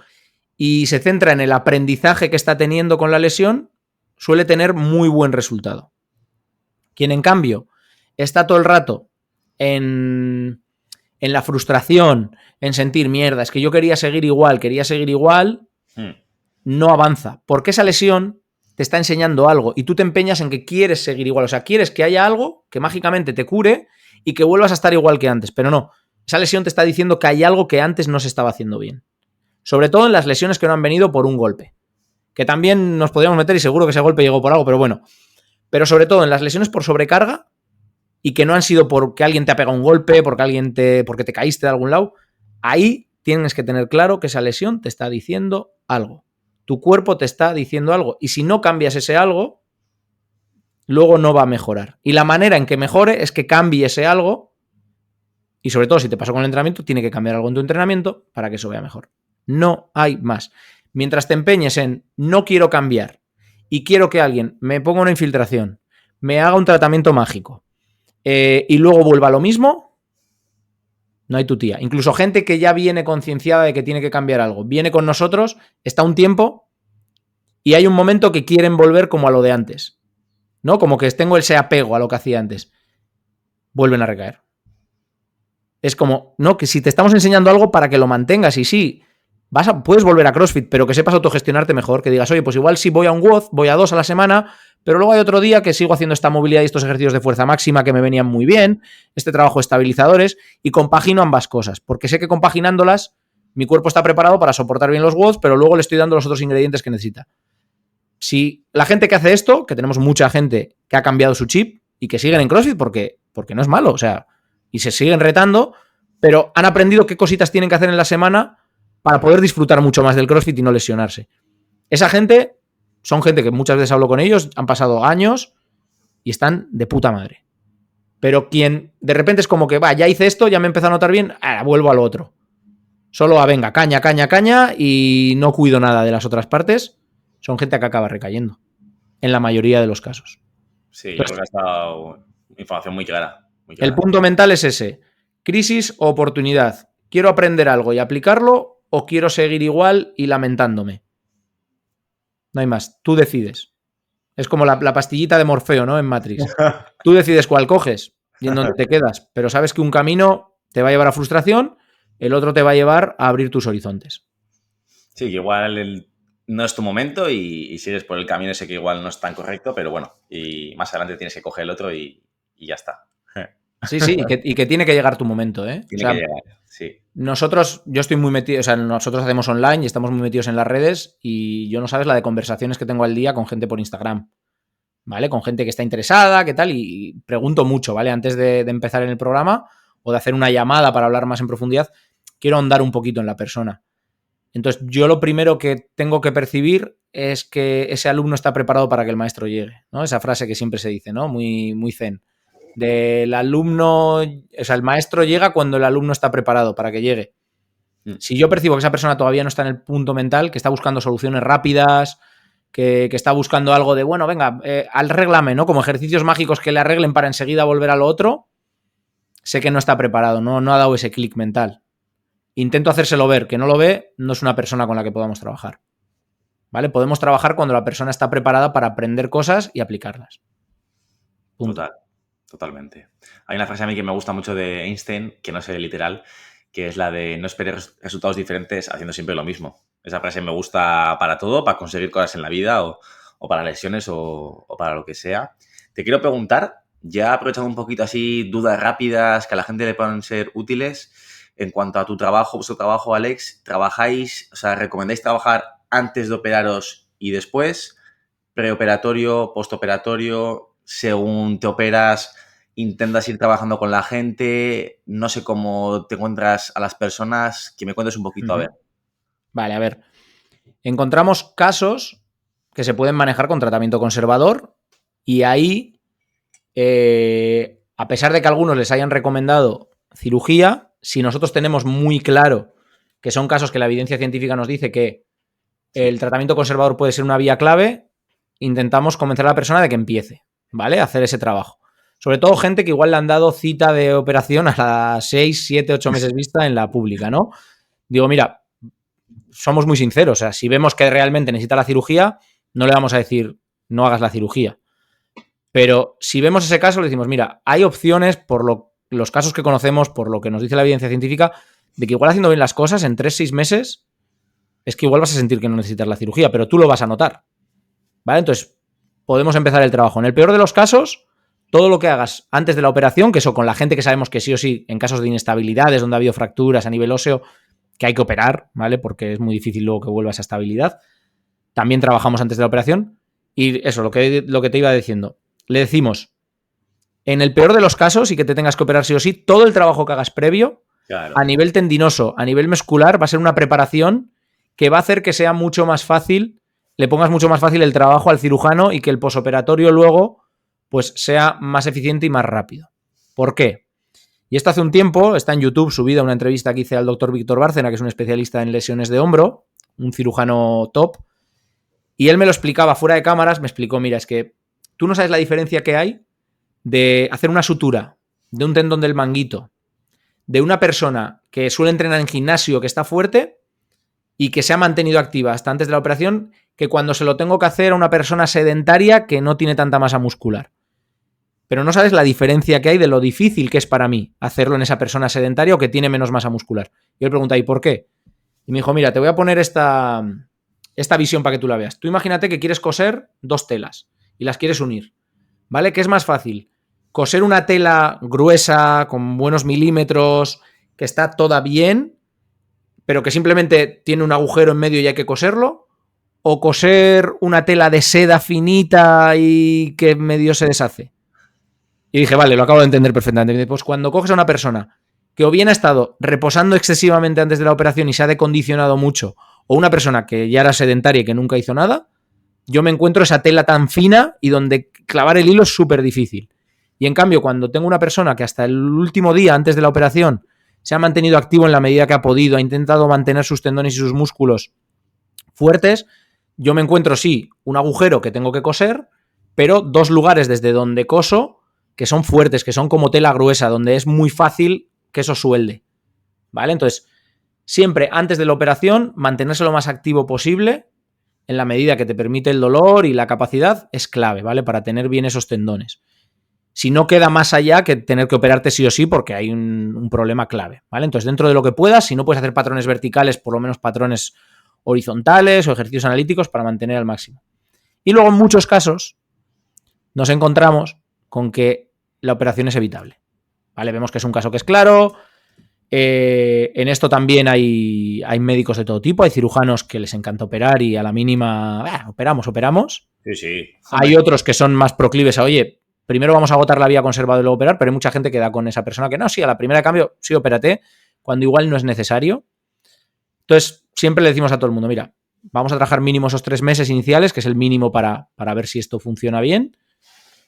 y se centra en el aprendizaje que está teniendo con la lesión, suele tener muy buen resultado. Quien en cambio está todo el rato en la frustración, en sentir mierda, es que yo quería seguir igual, no avanza, porque esa lesión te está enseñando algo y tú te empeñas en que quieres seguir igual, o sea, quieres que haya algo que mágicamente te cure y que vuelvas a estar igual que antes, pero no, esa lesión te está diciendo que hay algo que antes no se estaba haciendo bien, sobre todo en las lesiones que no han venido por un golpe, que también nos podríamos meter y seguro que ese golpe llegó por algo, pero bueno, pero sobre todo en las lesiones por sobrecarga y que no han sido porque alguien te ha pegado un golpe, porque te caíste de algún lado, ahí tienes que tener claro que esa lesión te está diciendo algo. Tu cuerpo te está diciendo algo. Y si no cambias ese algo, luego no va a mejorar. Y la manera en que mejore es que cambie ese algo. Y sobre todo, si te pasó con el entrenamiento, tiene que cambiar algo en tu entrenamiento para que eso vaya mejor. No hay más. Mientras te empeñes en no quiero cambiar y quiero que alguien me ponga una infiltración, me haga un tratamiento mágico y luego vuelva a lo mismo, no hay tu tía. Incluso gente que ya viene concienciada de que tiene que cambiar algo, viene con nosotros, está un tiempo y hay un momento que quieren volver como a lo de antes, ¿no? Como que tengo ese apego a lo que hacía antes. Vuelven a recaer. Es como, no, que si te estamos enseñando algo para que lo mantengas y sí, puedes volver a CrossFit, pero que sepas autogestionarte mejor, que digas, oye, pues igual si voy a un WOD, voy a 2 a la semana, pero luego hay otro día que sigo haciendo esta movilidad y estos ejercicios de fuerza máxima que me venían muy bien, este trabajo de estabilizadores, y compagino ambas cosas, porque sé que compaginándolas mi cuerpo está preparado para soportar bien los WODs, pero luego le estoy dando los otros ingredientes que necesita. Si la gente que hace esto, que tenemos mucha gente que ha cambiado su chip y que siguen en CrossFit porque no es malo, o sea, y se siguen retando, pero han aprendido qué cositas tienen que hacer en la semana para poder disfrutar mucho más del CrossFit y no lesionarse. Esa gente son gente que muchas veces hablo con ellos, han pasado años y están de puta madre. Pero quien de repente es como que, ya hice esto, ya me empezó a notar bien, ahora vuelvo a lo otro. Solo venga, caña y no cuido nada de las otras partes, son gente que acaba recayendo. En la mayoría de los casos. Sí, entonces, yo creo que ha estado información muy clara. El punto mental es ese. Crisis o oportunidad. ¿Quiero aprender algo y aplicarlo o quiero seguir igual y lamentándome? No hay más. Tú decides. Es como la pastillita de Morfeo, ¿no? En Matrix. Tú decides cuál coges y en dónde te quedas. Pero sabes que un camino te va a llevar a frustración, el otro te va a llevar a abrir tus horizontes. Sí, que igual no es tu momento y sigues por el camino ese que igual no es tan correcto, pero bueno, y más adelante tienes que coger el otro y ya está. Sí, y que tiene que llegar tu momento, ¿eh? Tiene que llegar, sí. Yo estoy muy metido, o sea, nosotros hacemos online y estamos muy metidos en las redes y yo no sabes la de conversaciones que tengo al día con gente por Instagram, ¿vale? Con gente que está interesada, qué tal, y pregunto mucho, ¿vale? Antes de empezar en el programa o de hacer una llamada para hablar más en profundidad, quiero ahondar un poquito en la persona. Entonces, yo lo primero que tengo que percibir es que ese alumno está preparado para que el maestro llegue, ¿no? Esa frase que siempre se dice, ¿no? Muy, muy zen. Del alumno, o sea, el maestro llega cuando el alumno está preparado para que llegue. Si yo percibo que esa persona todavía no está en el punto mental, que está buscando soluciones rápidas, que está buscando algo de, bueno, venga, arréglame, ¿no? Como ejercicios mágicos que le arreglen para enseguida volver a lo otro, sé que no está preparado, no ha dado ese clic mental. Intento hacérselo ver, que no lo ve, no es una persona con la que podamos trabajar. ¿Vale? Podemos trabajar cuando la persona está preparada para aprender cosas y aplicarlas. Punto. Totalmente. Hay una frase a mí que me gusta mucho de Einstein, que no sé literal, que es la de no esperes resultados diferentes haciendo siempre lo mismo. Esa frase me gusta para todo, para conseguir cosas en la vida o para lesiones o para lo que sea. Te quiero preguntar, ya aprovechando un poquito así dudas rápidas que a la gente le puedan ser útiles, en cuanto a tu trabajo, vuestro trabajo, Alex, ¿trabajáis, o sea, recomendáis trabajar antes de operaros y después? ¿Preoperatorio, postoperatorio? Según te operas, intentas ir trabajando con la gente, no sé cómo te encuentras a las personas, que me cuentes un poquito, a ver. Vale, a ver. Encontramos casos que se pueden manejar con tratamiento conservador y ahí, a pesar de que algunos les hayan recomendado cirugía, si nosotros tenemos muy claro que son casos que la evidencia científica nos dice que el tratamiento conservador puede ser una vía clave, intentamos convencer a la persona de que empiece, ¿vale? A hacer ese trabajo. Sobre todo gente que igual le han dado cita de operación a las 6, 7, 8 meses vista en la pública, ¿no? Digo, mira, somos muy sinceros, o sea, si vemos que realmente necesita la cirugía, no le vamos a decir, no hagas la cirugía. Pero si vemos ese caso, le decimos, mira, hay opciones por los casos que conocemos, por lo que nos dice la evidencia científica, de que igual haciendo bien las cosas, en 3-6 meses, es que igual vas a sentir que no necesitas la cirugía, pero tú lo vas a notar, ¿vale? Entonces, podemos empezar el trabajo. En el peor de los casos, todo lo que hagas antes de la operación, que eso con la gente que sabemos que sí o sí, en casos de inestabilidades, donde ha habido fracturas a nivel óseo, que hay que operar, ¿vale? Porque es muy difícil luego que vuelva esa estabilidad. También trabajamos antes de la operación. Y eso, lo que te iba diciendo. Le decimos, En el peor de los casos, y que te tengas que operar sí o sí, todo el trabajo que hagas previo, Claro. a nivel tendinoso, a nivel muscular, va a ser una preparación que va a hacer que sea mucho más fácil, le pongas mucho más fácil el trabajo al cirujano y que el posoperatorio luego pues sea más eficiente y más rápido. ¿Por qué? Y esto hace un tiempo, está en YouTube subida una entrevista que hice al doctor Víctor Bárcena, que es un especialista en lesiones de hombro, un cirujano top, y él me lo explicaba fuera de cámaras, me explicó, mira, es que tú no sabes la diferencia que hay de hacer una sutura de un tendón del manguito de una persona que suele entrenar en gimnasio, que está fuerte y que se ha mantenido activa hasta antes de la operación, que cuando se lo tengo que hacer a una persona sedentaria que no tiene tanta masa muscular. Pero no sabes la diferencia que hay de lo difícil que es para mí hacerlo en esa persona sedentaria o que tiene menos masa muscular. Y yo le pregunté, ¿y por qué? Y me dijo, mira, te voy a poner esta visión para que tú la veas. Tú imagínate que quieres coser 2 telas y las quieres unir, ¿vale? ¿Qué es más fácil? Coser una tela gruesa, con buenos milímetros, que está toda bien, pero que simplemente tiene un agujero en medio y hay que coserlo, o coser una tela de seda finita y que medio se deshace. Y dije, vale, lo acabo de entender perfectamente. Pues cuando coges a una persona que o bien ha estado reposando excesivamente antes de la operación y se ha decondicionado mucho, o una persona que ya era sedentaria y que nunca hizo nada, yo me encuentro esa tela tan fina y donde clavar el hilo es súper difícil. Y en cambio, cuando tengo una persona que hasta el último día antes de la operación se ha mantenido activo en la medida que ha podido, ha intentado mantener sus tendones y sus músculos fuertes, yo me encuentro, sí, un agujero que tengo que coser, pero 2 lugares desde donde coso que son fuertes, que son como tela gruesa, donde es muy fácil que eso suelde. ¿Vale? Entonces, siempre antes de la operación, mantenerse lo más activo posible, en la medida que te permite el dolor y la capacidad, es clave, ¿vale? Para tener bien esos tendones. Si no queda más allá que tener que operarte sí o sí porque hay un problema clave, ¿vale? Entonces, dentro de lo que puedas, si no puedes hacer patrones verticales, por lo menos patrones horizontales o ejercicios analíticos para mantener al máximo. Y luego, en muchos casos, nos encontramos con que la operación es evitable, ¿vale? Vemos que es un caso que es claro. En esto también hay médicos de todo tipo, hay cirujanos que les encanta operar y a la mínima, operamos. Sí, sí. Hay otros que son más proclives a, oye, primero vamos a agotar la vía conservada y luego operar, pero hay mucha gente que da con esa persona que no, sí, a la primera de cambio, sí, opérate, cuando igual no es necesario. Entonces, siempre le decimos a todo el mundo, mira, vamos a trabajar mínimo esos 3 meses iniciales, que es el mínimo para ver si esto funciona bien,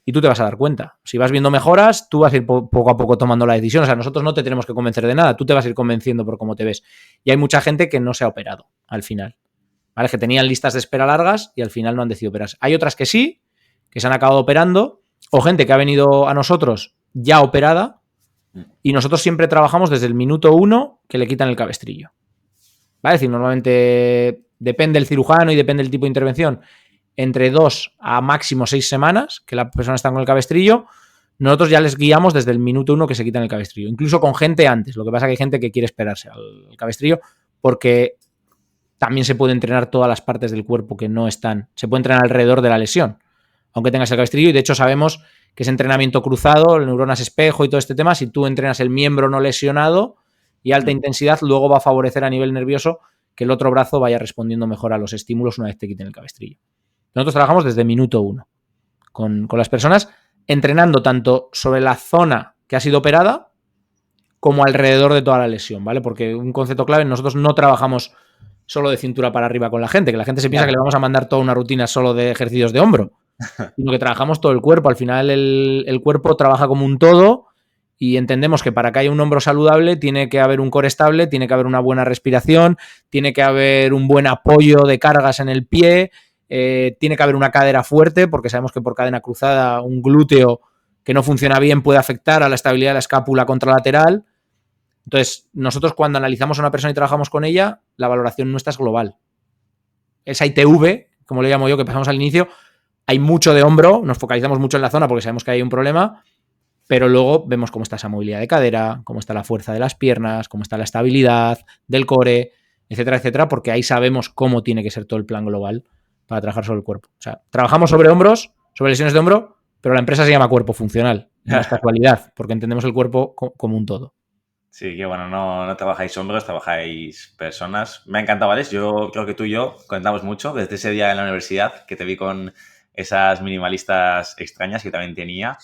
y tú te vas a dar cuenta. Si vas viendo mejoras, tú vas a ir poco a poco tomando la decisión. O sea, nosotros no te tenemos que convencer de nada, tú te vas a ir convenciendo por cómo te ves. Y hay mucha gente que no se ha operado al final, ¿vale? Que tenían listas de espera largas y al final no han decidido operarse. Hay otras que sí, que se han acabado operando, o gente que ha venido a nosotros ya operada, y nosotros siempre trabajamos desde el minuto 1 que le quitan el cabestrillo. ¿Vale? Es decir, normalmente depende del cirujano y depende del tipo de intervención, entre 2 a máximo 6 semanas que la persona está con el cabestrillo, nosotros ya les guiamos desde el minuto 1 que se quitan el cabestrillo. Incluso con gente antes. Lo que pasa es que hay gente que quiere esperarse al cabestrillo porque también se puede entrenar todas las partes del cuerpo que no están. Se puede entrenar alrededor de la lesión, aunque tengas el cabestrillo. Y de hecho sabemos que ese entrenamiento cruzado, neuronas espejo y todo este tema, si tú entrenas el miembro no lesionado y alta intensidad, luego va a favorecer a nivel nervioso que el otro brazo vaya respondiendo mejor a los estímulos una vez te quiten el cabestrillo. Nosotros trabajamos desde minuto 1 con las personas, entrenando tanto sobre la zona que ha sido operada como alrededor de toda la lesión, ¿vale? Porque un concepto clave, nosotros no trabajamos solo de cintura para arriba con la gente, que la gente se piensa que le vamos a mandar toda una rutina solo de ejercicios de hombro, sino que trabajamos todo el cuerpo. Al final el cuerpo trabaja como un todo y entendemos que para que haya un hombro saludable tiene que haber un core estable, tiene que haber una buena respiración, tiene que haber un buen apoyo de cargas en el pie, tiene que haber una cadera fuerte, porque sabemos que por cadena cruzada un glúteo que no funciona bien puede afectar a la estabilidad de la escápula contralateral. Entonces, nosotros cuando analizamos a una persona y trabajamos con ella, la valoración nuestra es global. Esa ITV, como le llamo yo, que pasamos al inicio, hay mucho de hombro, nos focalizamos mucho en la zona porque sabemos que hay un problema, pero luego vemos cómo está esa movilidad de cadera, cómo está la fuerza de las piernas, cómo está la estabilidad del core, etcétera, etcétera, porque ahí sabemos cómo tiene que ser todo el plan global para trabajar sobre el cuerpo. O sea, trabajamos sobre hombros, sobre lesiones de hombro, pero la empresa se llama cuerpo funcional. No es casualidad, porque entendemos el cuerpo como un todo. Sí, que bueno, no trabajáis hombros, trabajáis personas. Me ha encantado, Alex. Yo creo que tú y yo contamos mucho desde ese día en la universidad que te vi con esas minimalistas extrañas que también tenía.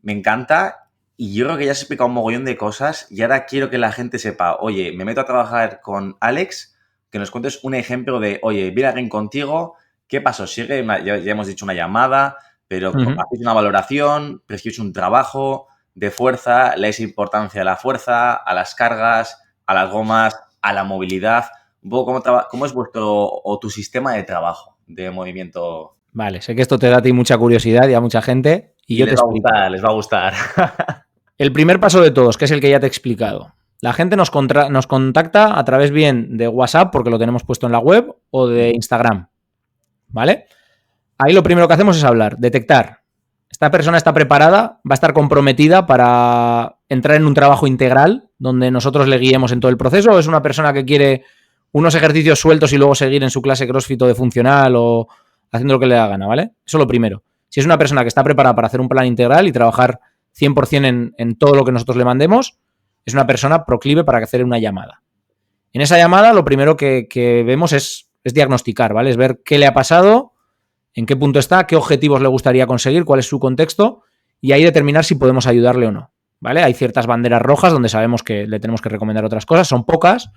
me encanta y yo creo que ya has explicado un mogollón de cosas y ahora quiero que la gente sepa, oye, me meto a trabajar con Alex, que nos cuentes un ejemplo de, oye, viene alguien contigo, ¿qué pasó? Sigue, ya hemos dicho una llamada, pero hacéis una valoración, prescribís un trabajo de fuerza, le dais importancia a la fuerza, a las cargas, a las gomas, a la movilidad. Un poco cómo es vuestro o tu sistema de trabajo de movimiento. Vale, sé que esto te da a ti mucha curiosidad y a mucha gente y yo te explico. Les va a gustar. El primer paso de todos, que es el que ya te he explicado. La gente nos contacta a través bien de WhatsApp, porque lo tenemos puesto en la web, o de Instagram, ¿vale? Ahí lo primero que hacemos es hablar, detectar. Esta persona está preparada, va a estar comprometida para entrar en un trabajo integral donde nosotros le guiemos en todo el proceso, o es una persona que quiere unos ejercicios sueltos y luego seguir en su clase CrossFit o de funcional o haciendo lo que le da gana, ¿vale? Eso es lo primero. Si es una persona que está preparada para hacer un plan integral y trabajar 100% en todo lo que nosotros le mandemos, es una persona proclive para hacer una llamada. En esa llamada lo primero que vemos es diagnosticar, ¿vale? Es ver qué le ha pasado, en qué punto está, qué objetivos le gustaría conseguir, cuál es su contexto y ahí determinar si podemos ayudarle o no, ¿vale? Hay ciertas banderas rojas donde sabemos que le tenemos que recomendar otras cosas, son pocas,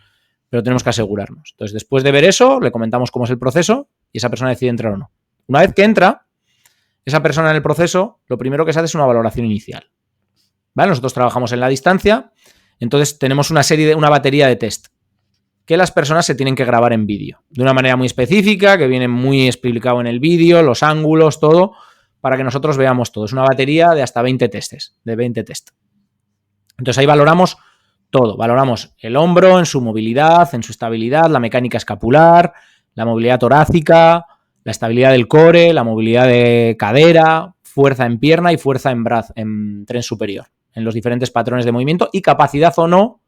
pero tenemos que asegurarnos. Entonces, después de ver eso, le comentamos cómo es el proceso y esa persona decide entrar o no. Una vez que entra, esa persona en el proceso, lo primero que se hace es una valoración inicial, ¿vale? Nosotros trabajamos en la distancia, entonces tenemos una batería de test que las personas se tienen que grabar en vídeo, de una manera muy específica, que viene muy explicado en el vídeo, los ángulos, todo, para que nosotros veamos todo. Es una batería de hasta 20 testes, de 20 test. Entonces ahí valoramos todo, valoramos el hombro en su movilidad, en su estabilidad, la mecánica escapular, la movilidad torácica, la estabilidad del core, la movilidad de cadera, fuerza en pierna y fuerza en tren superior, en los diferentes patrones de movimiento y capacidad o no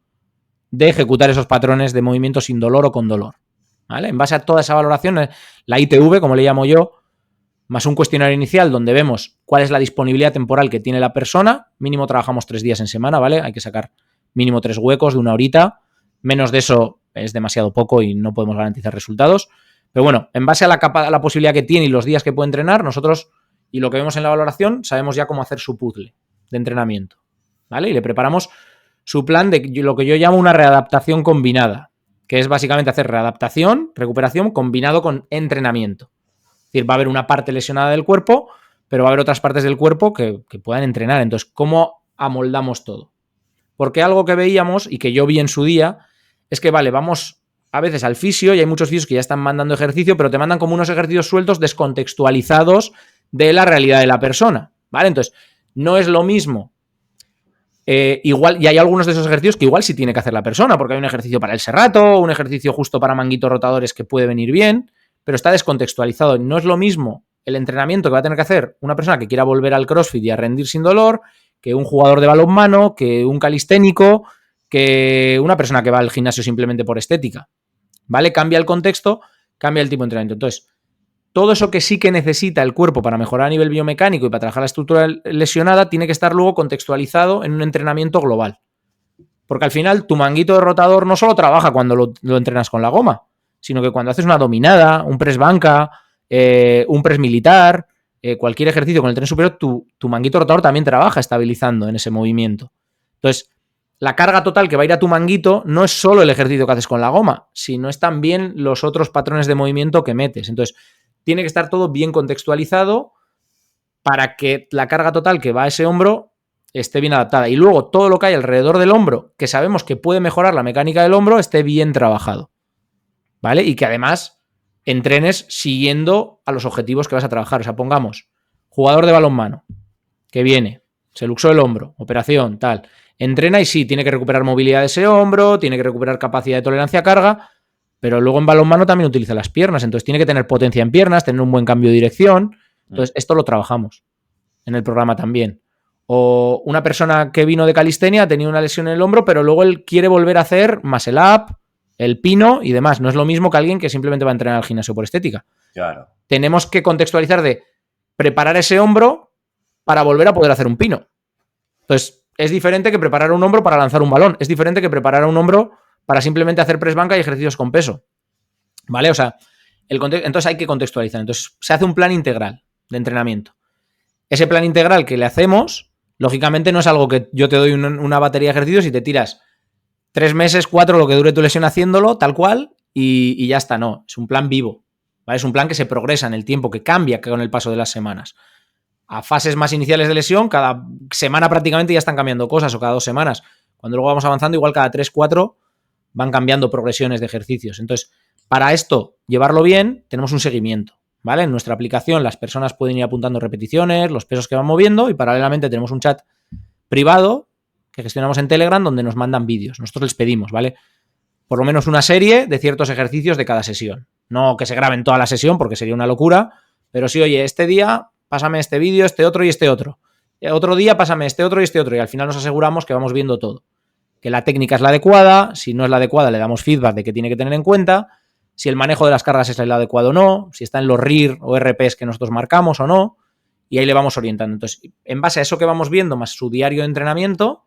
de ejecutar esos patrones de movimiento sin dolor o con dolor, ¿vale? En base a toda esa valoración, la ITV, como le llamo yo, más un cuestionario inicial donde vemos cuál es la disponibilidad temporal que tiene la persona, mínimo trabajamos 3 días en semana, ¿vale? Hay que sacar mínimo 3 huecos de 1 horita, menos de eso es demasiado poco y no podemos garantizar resultados, pero bueno, en base a la posibilidad que tiene y los días que puede entrenar, nosotros, y lo que vemos en la valoración, sabemos ya cómo hacer su puzzle de entrenamiento, ¿vale? Y le preparamos su plan de lo que yo llamo una readaptación combinada, que es básicamente hacer readaptación, recuperación, combinado con entrenamiento. Es decir, va a haber una parte lesionada del cuerpo, pero va a haber otras partes del cuerpo que puedan entrenar. Entonces, ¿cómo amoldamos todo? Porque algo que veíamos y que yo vi en su día es que, vale, vamos a veces al fisio y hay muchos fisios que ya están mandando ejercicio, pero te mandan como unos ejercicios sueltos descontextualizados de la realidad de la persona, ¿vale? Entonces, no es lo mismo. Igual, y hay algunos de esos ejercicios que igual sí tiene que hacer la persona, porque hay un ejercicio para el serrato, un ejercicio justo para manguitos rotadores que puede venir bien, pero está descontextualizado. No es lo mismo el entrenamiento que va a tener que hacer una persona que quiera volver al CrossFit y a rendir sin dolor, que un jugador de balonmano, que un calisténico, que una persona que va al gimnasio simplemente por estética, ¿vale? Cambia el contexto, cambia el tipo de entrenamiento. Entonces, todo eso que sí que necesita el cuerpo para mejorar a nivel biomecánico y para trabajar la estructura lesionada tiene que estar luego contextualizado en un entrenamiento global. Porque al final tu manguito de rotador no solo trabaja cuando lo entrenas con la goma, sino que cuando haces una dominada, un press banca, un press militar, cualquier ejercicio con el tren superior, tu manguito rotador también trabaja estabilizando en ese movimiento. Entonces, la carga total que va a ir a tu manguito no es solo el ejercicio que haces con la goma, sino es también los otros patrones de movimiento que metes. Entonces, tiene que estar todo bien contextualizado para que la carga total que va a ese hombro esté bien adaptada. Y luego todo lo que hay alrededor del hombro, que sabemos que puede mejorar la mecánica del hombro, esté bien trabajado, ¿vale? Y que además entrenes siguiendo a los objetivos que vas a trabajar. O sea, pongamos, jugador de balonmano, que viene, se luxó el hombro, operación, tal. Entrena y sí, tiene que recuperar movilidad de ese hombro, tiene que recuperar capacidad de tolerancia a carga, pero luego en balonmano también utiliza las piernas, entonces tiene que tener potencia en piernas, tener un buen cambio de dirección. Entonces, esto lo trabajamos en el programa también. O una persona que vino de calistenia tenía una lesión en el hombro, pero luego él quiere volver a hacer muscle up, el pino y demás. No es lo mismo que alguien que simplemente va a entrenar al gimnasio por estética. Claro. Tenemos que contextualizar de preparar ese hombro para volver a poder hacer un pino. Entonces, es diferente que preparar un hombro para lanzar un balón. Es diferente que preparar un hombro para simplemente hacer press banca y ejercicios con peso, ¿vale? O sea, entonces hay que contextualizar. Entonces se hace un plan integral de entrenamiento. Ese plan integral que le hacemos Lógicamente no es algo que yo te doy una batería de ejercicios y te tiras 3 meses, 4, lo que dure tu lesión haciéndolo, tal cual, y ya está, no. Es un plan vivo, ¿vale? Es un plan que se progresa en el tiempo, que cambia con el paso de las semanas. A fases más iniciales de lesión, cada semana prácticamente ya están cambiando cosas, o cada 2 semanas. Cuando luego vamos avanzando, igual cada 3, 4 van cambiando progresiones de ejercicios. Entonces, para esto, llevarlo bien, tenemos un seguimiento, ¿vale? En nuestra aplicación las personas pueden ir apuntando repeticiones, los pesos que van moviendo, y paralelamente tenemos un chat privado que gestionamos en Telegram donde nos mandan vídeos. Nosotros les pedimos, ¿vale? Por lo menos una serie de ciertos ejercicios de cada sesión. No que se graben toda la sesión porque sería una locura, pero sí, oye, este día pásame este vídeo, este otro y este otro. Otro día pásame este otro y este otro. Y al final nos aseguramos que vamos viendo todo. Que la técnica es la adecuada, si no es la adecuada le damos feedback de que tiene que tener en cuenta, si el manejo de las cargas es el adecuado o no, si está en los RIR o RPs que nosotros marcamos o no, y ahí le vamos orientando. Entonces, en base a eso que vamos viendo, más su diario de entrenamiento,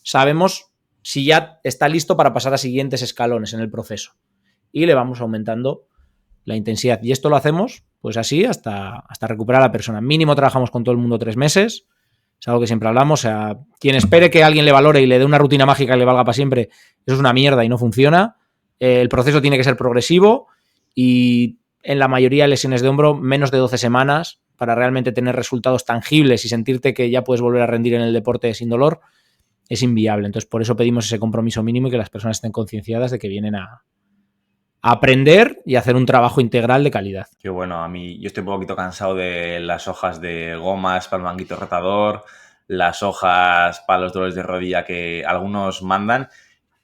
sabemos si ya está listo para pasar a siguientes escalones en el proceso. Y le vamos aumentando la intensidad. Y esto lo hacemos, pues así, hasta recuperar a la persona. Mínimo trabajamos con todo el mundo 3 meses. Es algo que siempre hablamos. O sea, quien espere que alguien le valore y le dé una rutina mágica que le valga para siempre, eso es una mierda y no funciona. El proceso tiene que ser progresivo y en la mayoría de lesiones de hombro, menos de 12 semanas para realmente tener resultados tangibles y sentirte que ya puedes volver a rendir en el deporte sin dolor, es inviable. Entonces, por eso pedimos ese compromiso mínimo y que las personas estén concienciadas de que vienen a aprender y hacer un trabajo integral de calidad. Qué bueno, yo estoy un poquito cansado de las hojas de gomas para el manguito rotador, las hojas para los dolores de rodilla que algunos mandan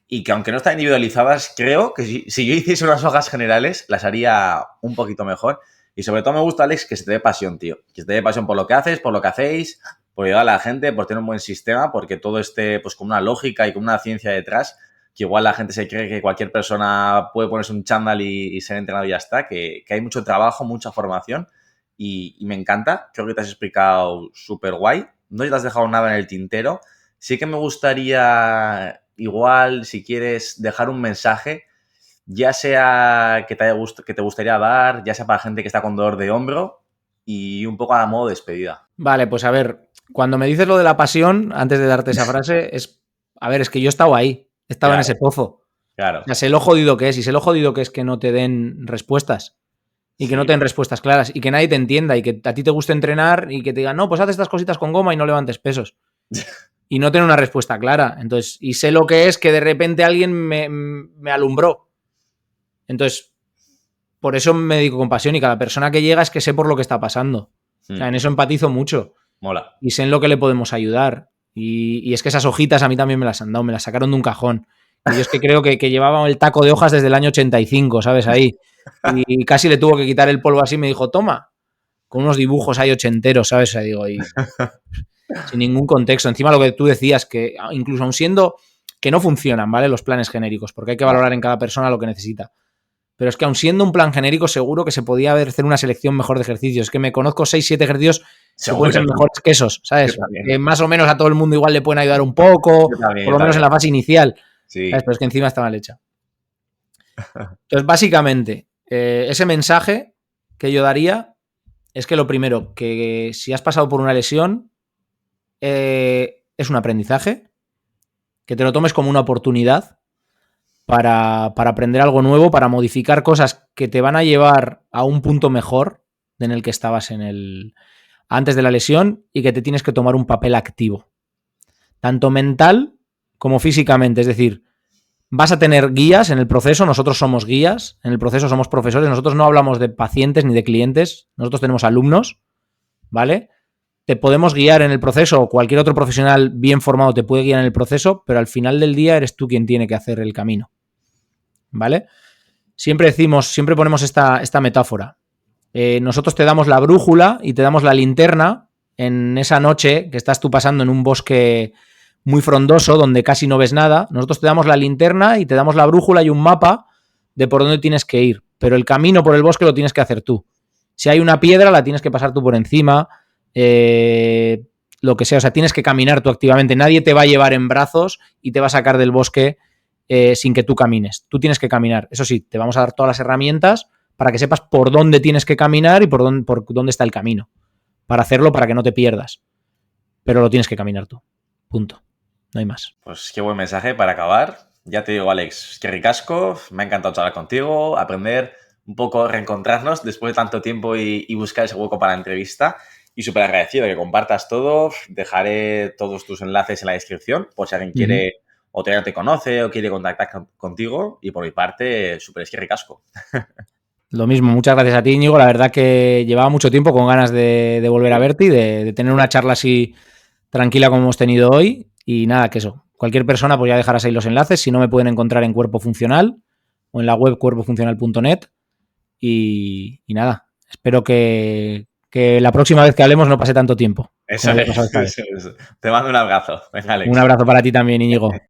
y que aunque no están individualizadas, creo que si yo hiciese unas hojas generales las haría un poquito mejor. Y sobre todo me gusta, Alex, que se te dé pasión, tío. Que se te dé pasión por lo que haces, por lo que hacéis, por ayudar a la gente, por tener un buen sistema, porque todo esté pues con una lógica y con una ciencia detrás, que igual la gente se cree que cualquier persona puede ponerse un chándal y ser entrenado y ya está, que hay mucho trabajo, mucha formación y me encanta. Creo que te has explicado súper guay. No te has dejado nada en el tintero. Sí que me gustaría, igual, si quieres dejar un mensaje, ya sea que te gustaría dar, ya sea para gente que está con dolor de hombro y un poco a modo de despedida. Vale, pues a ver, cuando me dices lo de la pasión, antes de darte esa frase, es que yo he estado ahí, he estado en ese pozo. Claro. O sea, sé lo jodido que es, y sé lo jodido que es que no te den respuestas. Y que no te den respuestas claras, y que nadie te entienda, y que a ti te guste entrenar, y que te digan, no, pues haz estas cositas con goma y no levantes pesos. Y no tener una respuesta clara. Entonces, y sé lo que es que de repente alguien me alumbró. Entonces, por eso me dedico con pasión, y cada persona que llega es que sé por lo que está pasando. O sea, en eso empatizo mucho. Mola. Y sé en lo que le podemos ayudar. Y es que esas hojitas a mí también me las han dado, me las sacaron de un cajón. Y yo es que creo que llevaba el taco de hojas desde el año 85, ¿sabes? Ahí. Y casi le tuvo que quitar el polvo así, me dijo, toma, con unos dibujos ahí ochenteros, ¿sabes? O sea, digo, y sin ningún contexto. Encima lo que tú decías, que incluso aun siendo que no funcionan, ¿vale? Los planes genéricos, porque hay que valorar en cada persona lo que necesita. Pero es que aun siendo un plan genérico, seguro que se podía hacer una selección mejor de ejercicios. Es que me conozco 6, 7 ejercicios que pueden ser mejores que esos, ¿sabes? Que más o menos a todo el mundo igual le pueden ayudar un poco, por lo menos en la fase inicial. Sí. ¿Sabes? Pero es que encima está mal hecha. Entonces, básicamente, ese mensaje que yo daría es que lo primero, que si has pasado por una lesión, es un aprendizaje, que te lo tomes como una oportunidad para aprender algo nuevo, para modificar cosas que te van a llevar a un punto mejor en el que estabas antes de la lesión, y que te tienes que tomar un papel activo, tanto mental como físicamente. Es decir, vas a tener guías en el proceso, nosotros somos guías, en el proceso somos profesores, nosotros no hablamos de pacientes ni de clientes, nosotros tenemos alumnos, ¿vale? Te podemos guiar en el proceso, o cualquier otro profesional bien formado te puede guiar en el proceso, pero al final del día eres tú quien tiene que hacer el camino, ¿vale? Siempre ponemos esta metáfora. Nosotros te damos la brújula y te damos la linterna en esa noche que estás tú pasando en un bosque muy frondoso donde casi no ves nada. Nosotros te damos la linterna y te damos la brújula y un mapa de por dónde tienes que ir, pero el camino por el bosque lo tienes que hacer tú. Si hay una piedra, la tienes que pasar tú por encima, lo que sea. O sea, tienes que caminar tú activamente. Nadie te va a llevar en brazos y te va a sacar del bosque sin que tú camines. Tú tienes que caminar. Eso sí, te vamos a dar todas las herramientas para que sepas por dónde tienes que caminar y por dónde está el camino. Para hacerlo, para que no te pierdas. pero lo tienes que caminar tú. Punto. No hay más. Pues qué buen mensaje para acabar. Ya te digo, Alex, qué ricasco. Me ha encantado charlar contigo, aprender un poco, reencontrarnos después de tanto tiempo y buscar ese hueco para la entrevista. Y súper agradecido que compartas todo. Dejaré todos tus enlaces en la descripción por si alguien quiere o todavía no te conoce o quiere contactar contigo. Y por mi parte, súper ricasco. Lo mismo, muchas gracias a ti, Íñigo. La verdad que llevaba mucho tiempo con ganas de volver a verte y de tener una charla así tranquila como hemos tenido hoy. Y nada, que eso. Cualquier persona, pues ya dejarás ahí los enlaces. Si no, me pueden encontrar en Cuerpo Funcional o en la web cuerpofuncional.net. Y nada, espero que la próxima vez que hablemos no pase tanto tiempo. Eso es. Te mando un abrazo. Venga, Alex. Un abrazo para ti también, Íñigo.